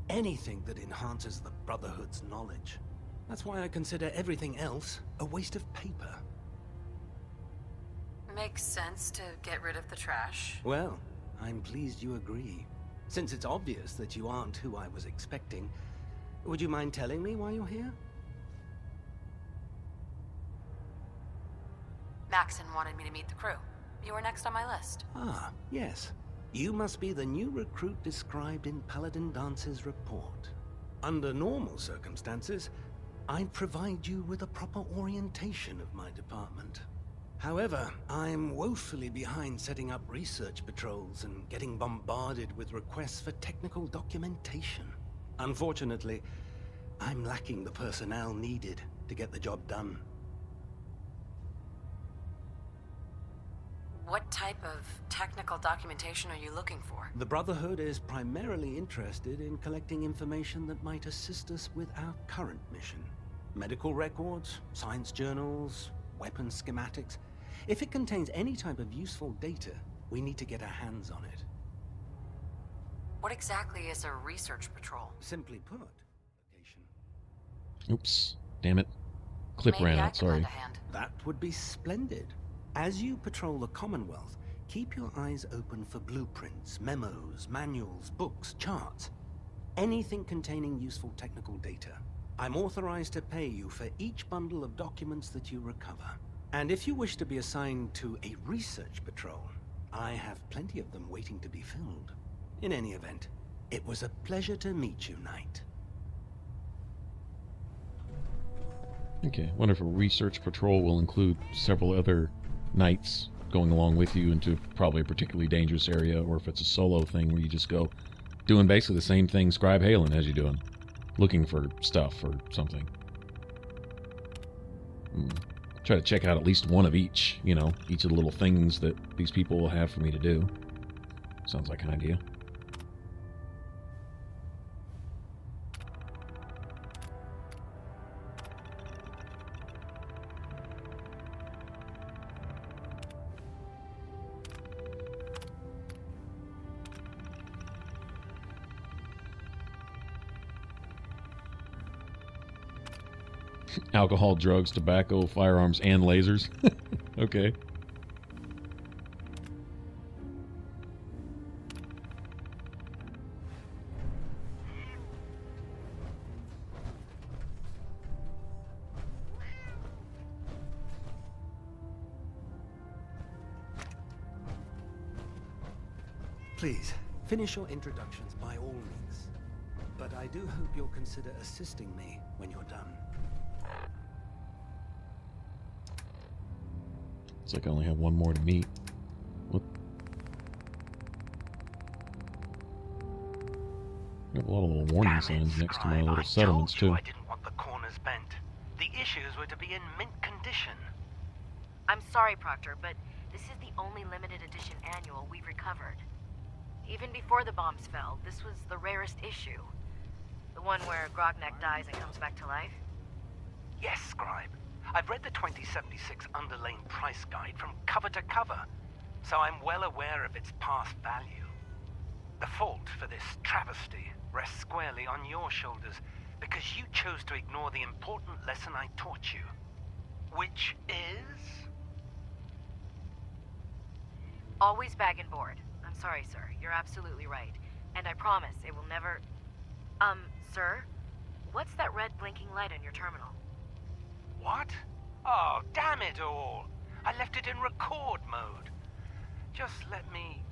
Anything that enhances the Brotherhood's knowledge. That's why I consider everything else a waste of paper. Makes sense to get rid of the trash. Well, I'm pleased you agree. Since it's obvious that you aren't who I was expecting, would you mind telling me why you're here? Maxon wanted me to meet the crew. You were next on my list. Ah, yes. You must be the new recruit described in Paladin Dance's report. Under normal circumstances, I'd provide you with a proper orientation of my department. However, I'm woefully behind setting up research patrols and getting bombarded with requests for technical documentation. Unfortunately, I'm lacking the personnel needed to get the job done. What type of technical documentation are you looking for? The Brotherhood is primarily interested in collecting information that might assist us with our current mission. Medical records, science journals, weapon schematics. If it contains any type of useful data, we need to get our hands on it. What exactly is a research patrol? Simply put, Oops. Damn it. Clip ran out, sorry. that would be splendid. As you patrol the Commonwealth, keep your eyes open for blueprints, memos, manuals, books, charts. Anything containing useful technical data. I'm authorized to pay you for each bundle of documents that you recover. And if you wish to be assigned to a research patrol, I have plenty of them waiting to be filled. In any event, it was a pleasure to meet you, Knight. Okay, wonder if a research patrol will include several other knights going along with you into probably a particularly dangerous area, or if it's a solo thing where you just go doing basically the same thing Scribe Halen has you doing, looking for stuff or something. Try to check out at least one of each, you know, each of the little things that these people will have for me to do. Sounds like an idea. Alcohol, drugs, tobacco, firearms, and lasers. Okay. Please, finish your introductions by all means. But I do hope you'll consider assisting me when you're done. Looks like I only have one more to meet. Whoop. I have a lot of little warning signs next to my little settlements, too. I didn't want the corners bent. The issues were to be in mint condition. I'm sorry, Proctor, but this is the only limited edition annual we've recovered. Even before the bombs fell, this was the rarest issue. The one where Grognak dies and comes back to life? Yes, Scribe. I've read the 2076 underlane price guide from cover to cover, so I'm well aware of its past value. The fault for this travesty rests squarely on your shoulders because you chose to ignore the important lesson I taught you, which is... Always bag and board. I'm sorry, sir. You're absolutely right. And I promise it will never... Sir? What's that red blinking light on your terminal? What? Oh, damn it all! I left it in record mode. Just let me...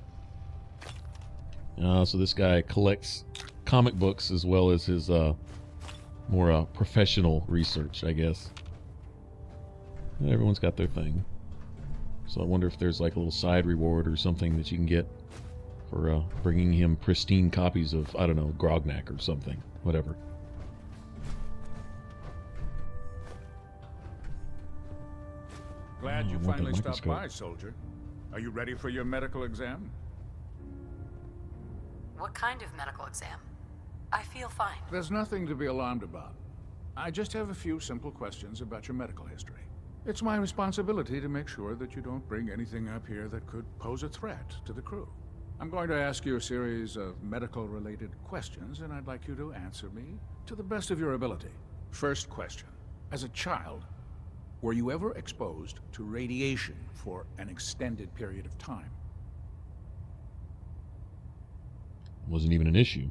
So this guy collects comic books as well as his more professional research, I guess. Everyone's got their thing. So I wonder if there's like a little side reward or something that you can get for bringing him pristine copies of, I don't know, Grognak or something. Whatever. Glad you finally stopped by, soldier. Are you ready for your medical exam? What kind of medical exam? I feel fine. There's nothing to be alarmed about. I just have a few simple questions about your medical history. It's my responsibility to make sure that you don't bring anything up here that could pose a threat to the crew. I'm going to ask you a series of medical-related questions, and I'd like you to answer me to the best of your ability. First question. As a child, were you ever exposed to radiation for an extended period of time? Wasn't even an issue.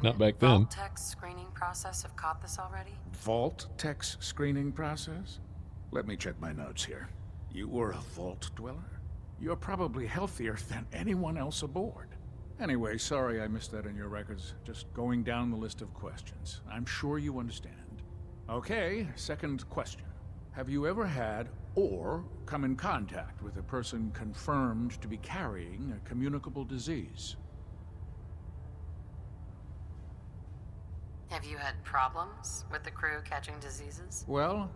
Not back then. Vault Tech's screening process have caught this already? Vault Tech's screening process? Let me check my notes here. You were a vault dweller? You're probably healthier than anyone else aboard. Anyway, sorry I missed that in your records. Just going down the list of questions. I'm sure you understand. Okay, second question. Have you ever had or come in contact with a person confirmed to be carrying a communicable disease? Have you had problems with the crew catching diseases? Well,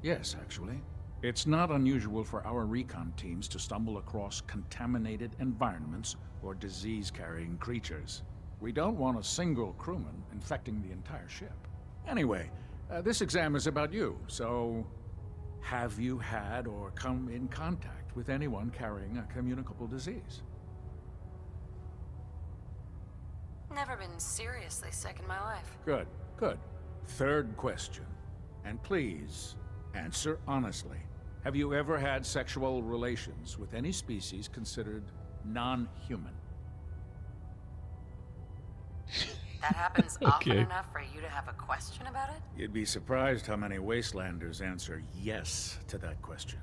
yes, actually. It's not unusual for our recon teams to stumble across contaminated environments or disease-carrying creatures. We don't want a single crewman infecting the entire ship. Anyway, this exam is about you, so have you had or come in contact with anyone carrying a communicable disease? Never been seriously sick in my life. Good, good. Third question, and please answer honestly. Have you ever had sexual relations with any species considered non-human? That happens often enough for you to have a question about it? You'd be surprised how many Wastelanders answer yes to that question.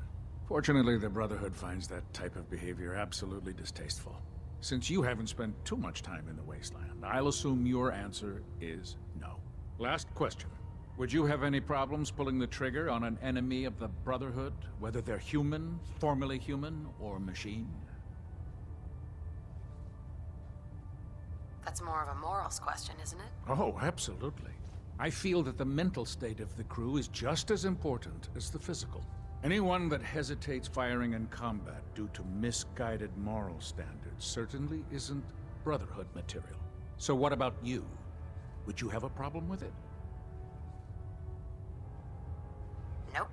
Fortunately, the Brotherhood finds that type of behavior absolutely distasteful. Since you haven't spent too much time in the Wasteland, I'll assume your answer is no. Last question. Would you have any problems pulling the trigger on an enemy of the Brotherhood, whether they're human, formerly human, or machine? That's more of a morals question, isn't it? Oh, absolutely. I feel that the mental state of the crew is just as important as the physical. Anyone that hesitates firing in combat due to misguided moral standards certainly isn't Brotherhood material. So what about you? Would you have a problem with it? Nope.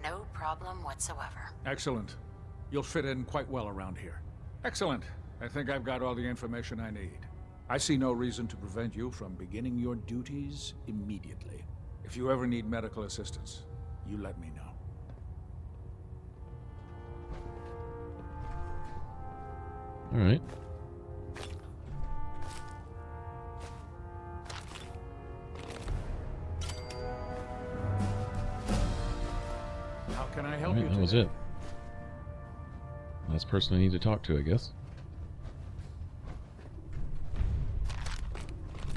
No problem whatsoever. Excellent. You'll fit in quite well around here. Excellent. I think I've got all the information I need. I see no reason to prevent you from beginning your duties immediately. If you ever need medical assistance, you let me know. All right. How can I help All right, you that was today? it. Last person I need to talk to, I guess.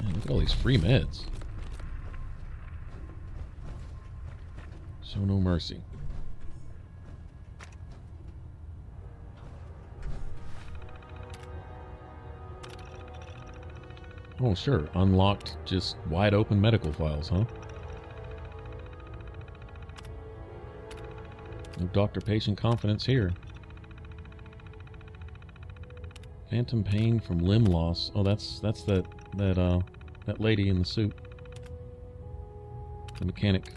Man, look at all these free meds. Show no mercy. Oh, sure. Unlocked, just wide open medical files, huh? No doctor-patient confidence here. Phantom pain from limb loss. Oh, that's that lady in the suit. The mechanic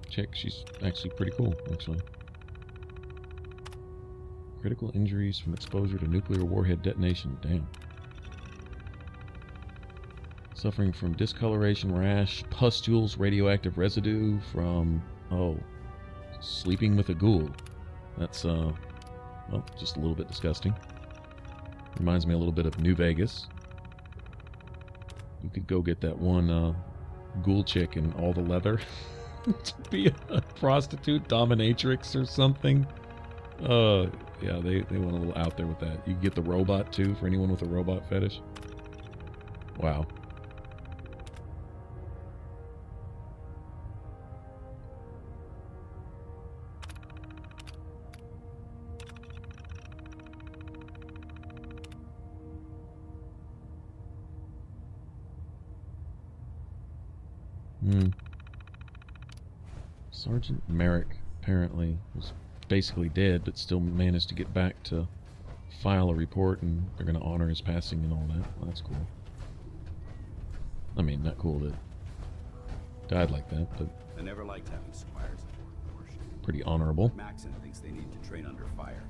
chick. She's actually pretty cool, actually. Critical injuries from exposure to nuclear warhead detonation. Damn. Suffering from discoloration, rash, pustules, radioactive residue from, sleeping with a ghoul. That's, well, just a little bit disgusting. Reminds me a little bit of New Vegas. You could go get that one, ghoul chick in all the leather to be a prostitute dominatrix or something. Yeah, they went a little out there with that. You can get the robot, too, for anyone with a robot fetish. Wow. Sergeant Merrick apparently was basically dead, but still managed to get back to file a report, and they're going to honor his passing and all that. Well, that's cool. I mean, not cool that died like that, but I never liked having squires aboard Pretty honorable. Maxon thinks they need to train under fire.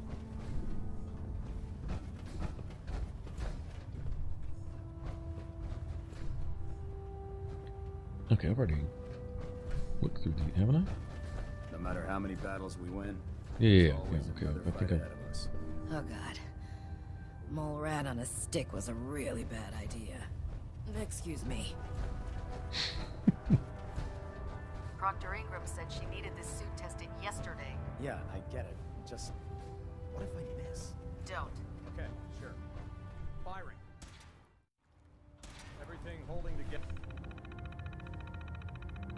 Okay, I've already looked through the, haven't I? No matter how many battles we win, Yeah, always okay. another I think fight I. ahead of us. Oh god. Mole rat on a stick was a really bad idea. Excuse me. Proctor Ingram said she needed this suit tested yesterday. Yeah, I get it. Just, what if I miss? Don't. Okay, sure. Firing. Everything holding together.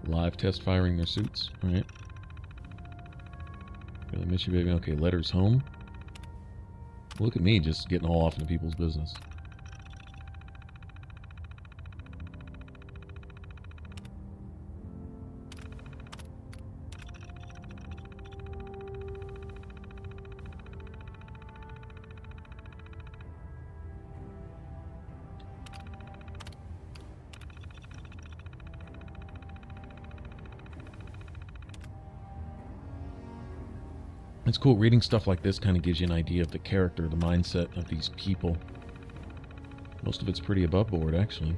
Live test firing their suits. All right. Really miss you, baby. Okay, letters home. Look at me just getting all off into people's business. It's cool, reading stuff like this kind of gives you an idea of the character, the mindset of these people. Most of it's pretty above board, actually.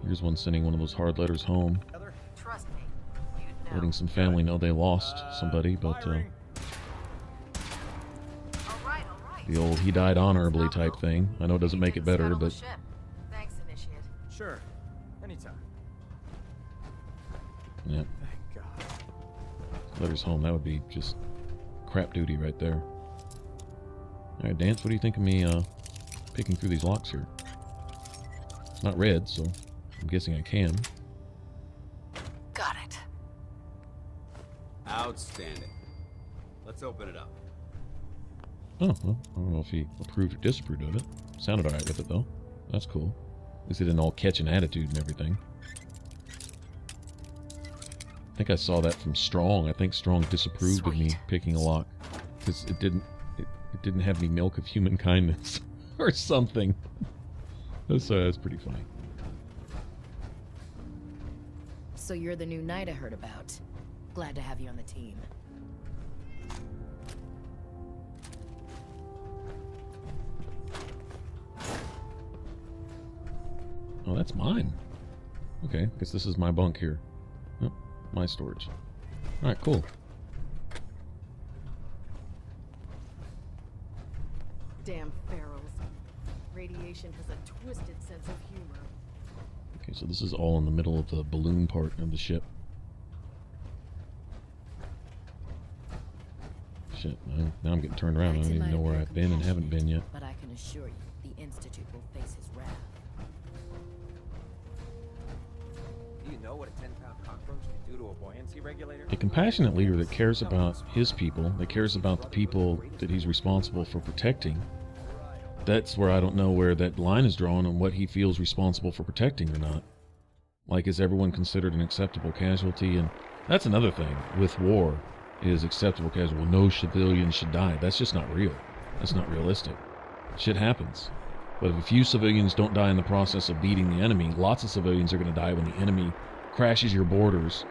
Here's one sending one of those hard letters home. Trust me, you'd know. Letting some family know they lost somebody, but the old he died honorably type thing. I know it doesn't make it better, but Thanks, Initiate. Sure. Anytime. yeah. Thank God. Letters home, that would be just crap duty right there. Alright, Dance, what do you think of me picking through these locks here? It's not red, so I'm guessing I can. Got it. Outstanding. Let's open it up. Oh, well, I don't know if he approved or disapproved of it. Sounded alright with it, though. That's cool. At least it didn't all catch an attitude and everything. I think I saw that from Strong. I think Strong disapproved of me picking a lock. Because it didn't have any milk of human kindness. Or something. That's pretty funny. So you're the new knight I heard about. Glad to have you on the team. Oh, that's mine. Okay, guess this is my bunk here. Oh, my storage. Alright, cool. Damn pharaohs. Radiation has a twisted sense of humor. Okay, so this is all in the middle of the balloon part of the ship. Shit, now I'm getting turned around. I don't even know where I've been and haven't been yet. But I can assure you, the Institute will face his wrath. Do you know what a 10-pound cockroach can do to a buoyancy regulator? A compassionate leader that cares about his people, that cares about the people that he's responsible for protecting. That's where I don't know where that line is drawn on what he feels responsible for protecting or not. Like, is everyone considered an acceptable casualty? And that's another thing with war, is acceptable casualty. Well, no civilians should die. That's just not real. That's not realistic. Shit happens. But if a few civilians don't die in the process of beating the enemy, lots of civilians are going to die when the enemy crashes your borders,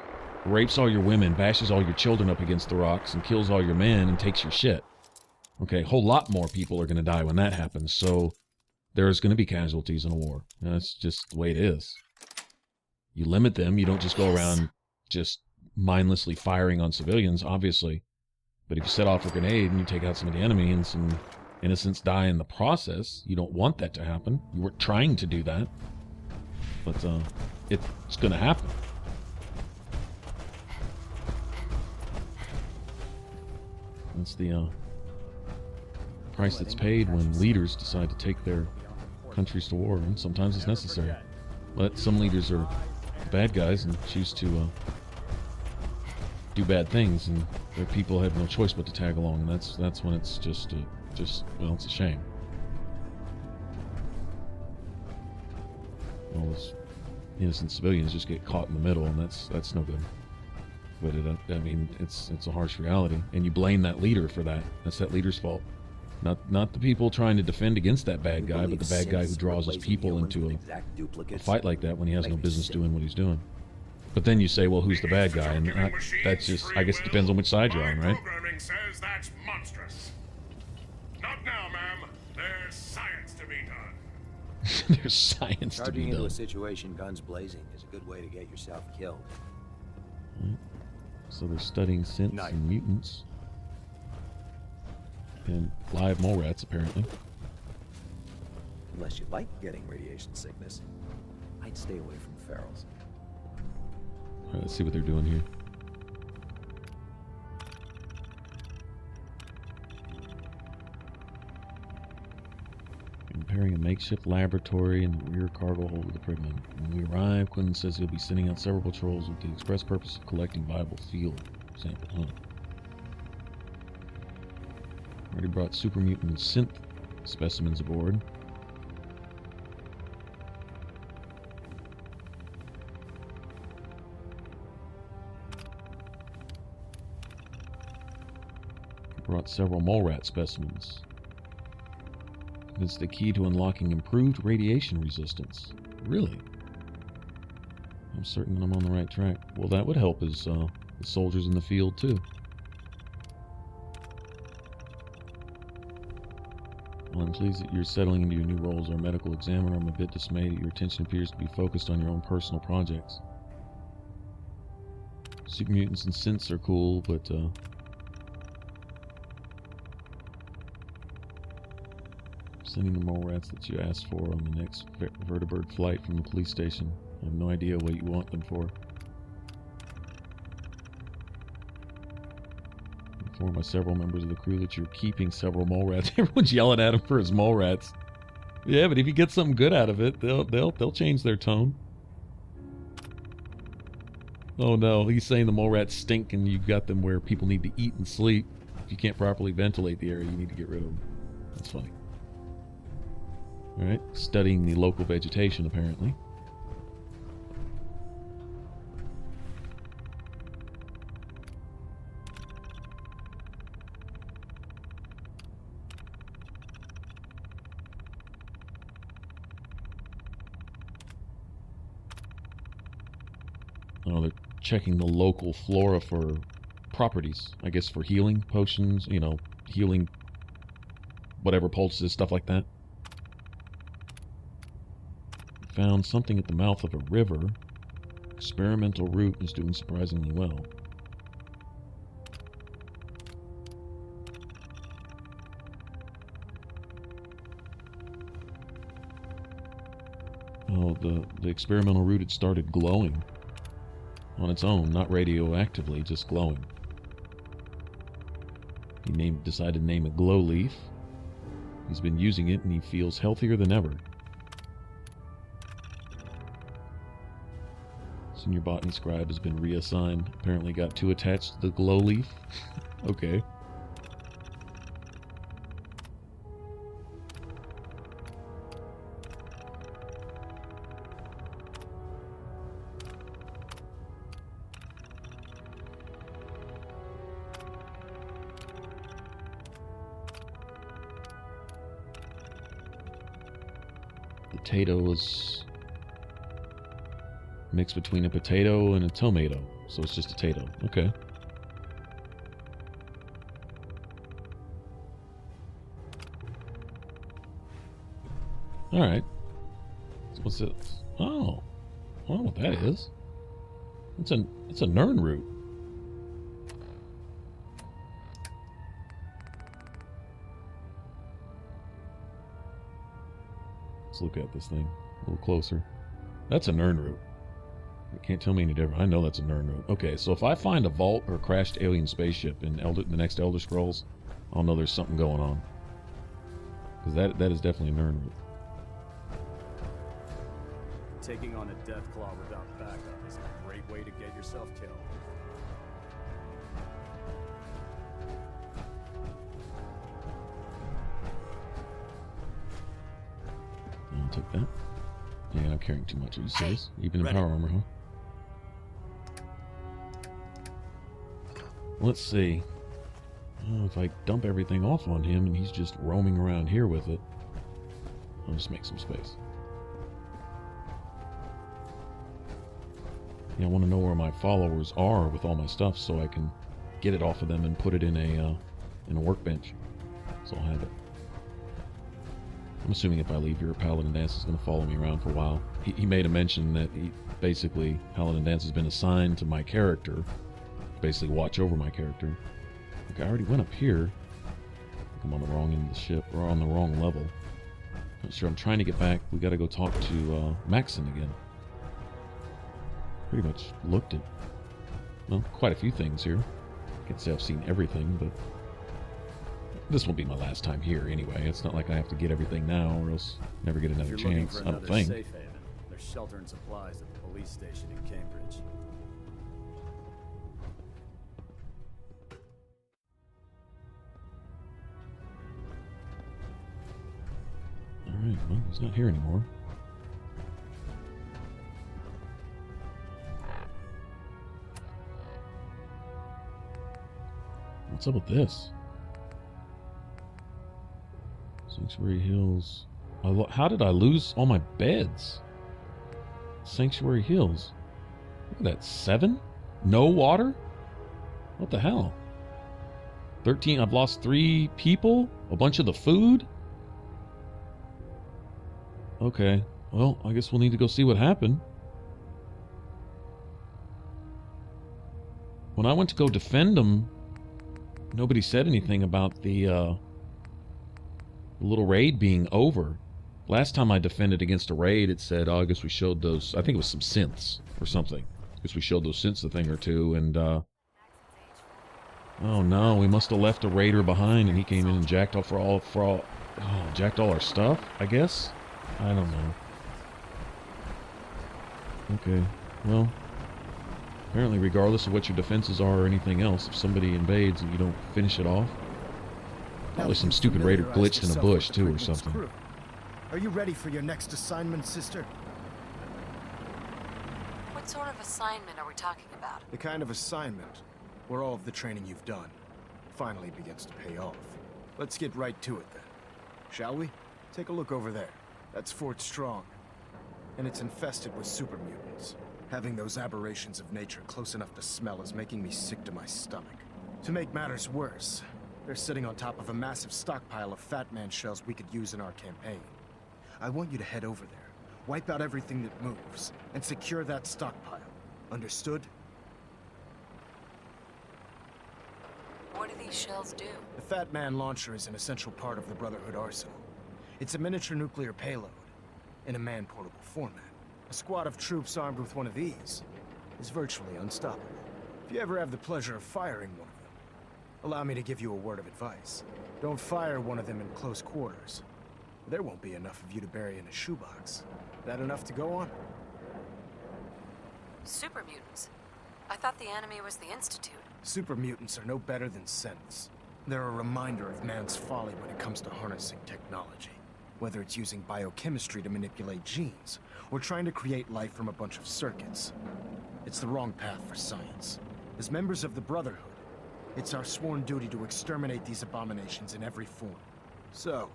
rapes all your women, bashes all your children up against the rocks, and kills all your men and takes your shit. Okay, a whole lot more people are going to die when that happens, so there's going to be casualties in a war. That's just the way it is. You limit them, you don't just go around just mindlessly firing on civilians, obviously. But if you set off a grenade and you take out some of the enemy and some innocents die in the process, you don't want that to happen. You weren't trying to do that. But it's going to happen. That's the price that's paid when leaders decide to take their countries to war, and sometimes it's necessary. But some leaders are bad guys and choose to do bad things, and their people have no choice but to tag along, and that's when it's just well, it's a shame. All those innocent civilians just get caught in the middle, and that's no good. But I mean, it's a harsh reality, and you blame that leader for that. That's that leader's fault. Not the people trying to defend against that bad guy, but the bad guy who draws his people into a fight like that when he has no business doing what he's doing. But then you say, well, who's the bad guy? And that's just, I guess it depends on which side you're on, right? Programming says that's monstrous. Not now, ma'am. There's science to be done. There's science to be Charging into done. a situation guns blazing is a good way to get yourself killed. Right. So they're studying synths and mutants. And live mole rats, apparently. Unless you like getting radiation sickness, I'd stay away from ferals. Alright, let's see what they're doing here. Preparing a makeshift laboratory in the rear cargo hold of the Prydwen. When we arrive, Quinn says he'll be sending out several patrols with the express purpose of collecting viable field samples. Huh. Already brought super mutant synth specimens aboard. Brought several mole rat specimens. It's the key to unlocking improved radiation resistance. Really? I'm certain I'm on the right track. Well, that would help as the soldiers in the field, too. Well, I'm pleased that you're settling into your new role as our medical examiner. I'm a bit dismayed that your attention appears to be focused on your own personal projects. Super mutants and synths are cool, but sending the mole rats that you asked for on the next vertibird flight from the police station. I have no idea what you want them for. Informed by several members of the crew that you're keeping several mole rats. Everyone's yelling at him for his mole rats. Yeah, but if you get something good out of it, they'll change their tone. Oh no, he's saying the mole rats stink and you've got them where people need to eat and sleep. If you can't properly ventilate the area, you need to get rid of them. That's funny. Alright, studying the local vegetation, apparently. Oh, they're checking the local flora for properties. I guess for healing potions, you know, healing whatever pulses, stuff like that. Found something at the mouth of a river. Experimental route is doing surprisingly well. Oh, the experimental route had started glowing on its own, not radioactively, just glowing. He decided to name it Glow Leaf. He's been using it and he feels healthier than ever. Senior botany scribe has been reassigned. Apparently got too attached to the glow leaf. Okay. Potato is mixed between a potato and a tomato, so it's just a tato. Okay. All right. So what's it? Oh, I don't know what that is. It's a Nern root. Let's look at this thing a little closer. That's a Nern root. You can't tell me any different. I know that's a Nern root. Okay, so if I find a vault or a crashed alien spaceship in the next Elder Scrolls, I'll know there's something going on. Because that is definitely a Nern root. Taking on a Deathclaw without backup is a great way to get yourself killed. I'll take that. Yeah, not carrying too much, he says. Even in power armor, huh? Let's see. If I dump everything off on him and he's just roaming around here with it, I'll just make some space. Yeah, I want to know where my followers are with all my stuff so I can get it off of them and put it in a workbench. So I'll have it. I'm assuming if I leave here, Paladin Danse is going to follow me around for a while. He made a mention that basically Paladin Danse has been assigned to my character to basically watch over my character. Okay, I already went up here. I think I'm on the wrong end of the ship, or on the wrong level. Not sure. I'm trying to get back. We got to go talk to Maxon again. Pretty much looked at, well, quite a few things here. I can't say I've seen everything, but this won't be my last time here anyway. It's not like I have to get everything now or else never get another chance, I don't think. Safe haven, there's shelter and supplies at the police station in Cambridge. Alright, well, he's not here anymore. What's up with this? Sanctuary Hills. How did I lose all my beds? Sanctuary Hills. Look at that. 7? No water? What the hell? 13. I've lost 3 people? A bunch of the food? Okay. Well, I guess we'll need to go see what happened. When I went to go defend them, nobody said anything about the little raid being over. Last time I defended against a raid, it said, oh, I guess we showed those, I think it was some synths or something. I guess we showed those synths a thing or two, and, oh no, we must have left a raider behind, and he came in and jacked off jacked all our stuff, I guess? I don't know. Okay, well, apparently regardless of what your defenses are or anything else, if somebody invades and you don't finish it off, probably some stupid raider glitched in a bush too or something. Crew. Are you ready for your next assignment, sister? What sort of assignment are we talking about? The kind of assignment where all of the training you've done finally begins to pay off. Let's get right to it then. Shall we? Take a look over there. That's Fort Strong. And it's infested with super mutants. Having those aberrations of nature close enough to smell is making me sick to my stomach. To make matters worse, they're sitting on top of a massive stockpile of Fat Man shells we could use in our campaign. I want you to head over there, wipe out everything that moves, and secure that stockpile. Understood? What do these shells do? The Fat Man launcher is an essential part of the Brotherhood arsenal. It's a miniature nuclear payload in a man-portable format. A squad of troops armed with one of these is virtually unstoppable. If you ever have the pleasure of firing one of them, allow me to give you a word of advice. Don't fire one of them in close quarters. There won't be enough of you to bury in a shoebox. That enough to go on? Super mutants. I thought the enemy was the Institute. Super mutants are no better than synths. They're a reminder of man's folly when it comes to harnessing technology. Whether it's using biochemistry to manipulate genes, or trying to create life from a bunch of circuits. It's the wrong path for science. As members of the Brotherhood, it's our sworn duty to exterminate these abominations in every form. So,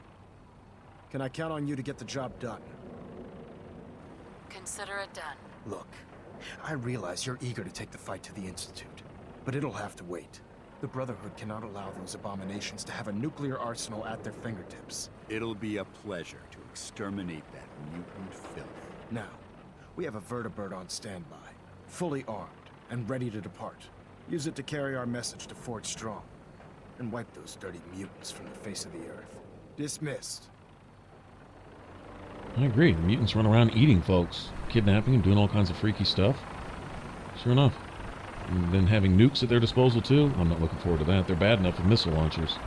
can I count on you to get the job done? Consider it done. Look, I realize you're eager to take the fight to the Institute, but it'll have to wait. The Brotherhood cannot allow those abominations to have a nuclear arsenal at their fingertips. It'll be a pleasure to exterminate that mutant filth. Now, we have a vertibird on standby, fully armed and ready to depart. Use it to carry our message to Fort Strong, and wipe those dirty mutants from the face of the earth. Dismissed. I agree. The mutants run around eating folks, kidnapping and doing all kinds of freaky stuff. Sure enough. And then having nukes at their disposal too. I'm not looking forward to that. They're bad enough with missile launchers.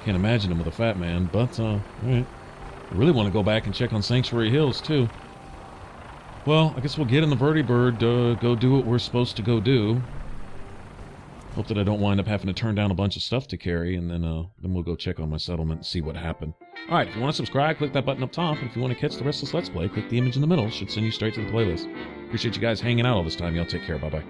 Can't imagine them with a Fat Man, but alright. I really want to go back and check on Sanctuary Hills too. Well, I guess we'll get in the vertibird, go do what we're supposed to go do. Hope that I don't wind up having to turn down a bunch of stuff to carry, and then we'll go check on my settlement and see what happened. Alright, if you want to subscribe, click that button up top, and if you want to catch the rest of this Let's Play, click the image in the middle. It should send you straight to the playlist. Appreciate you guys hanging out all this time. Y'all take care. Bye-bye.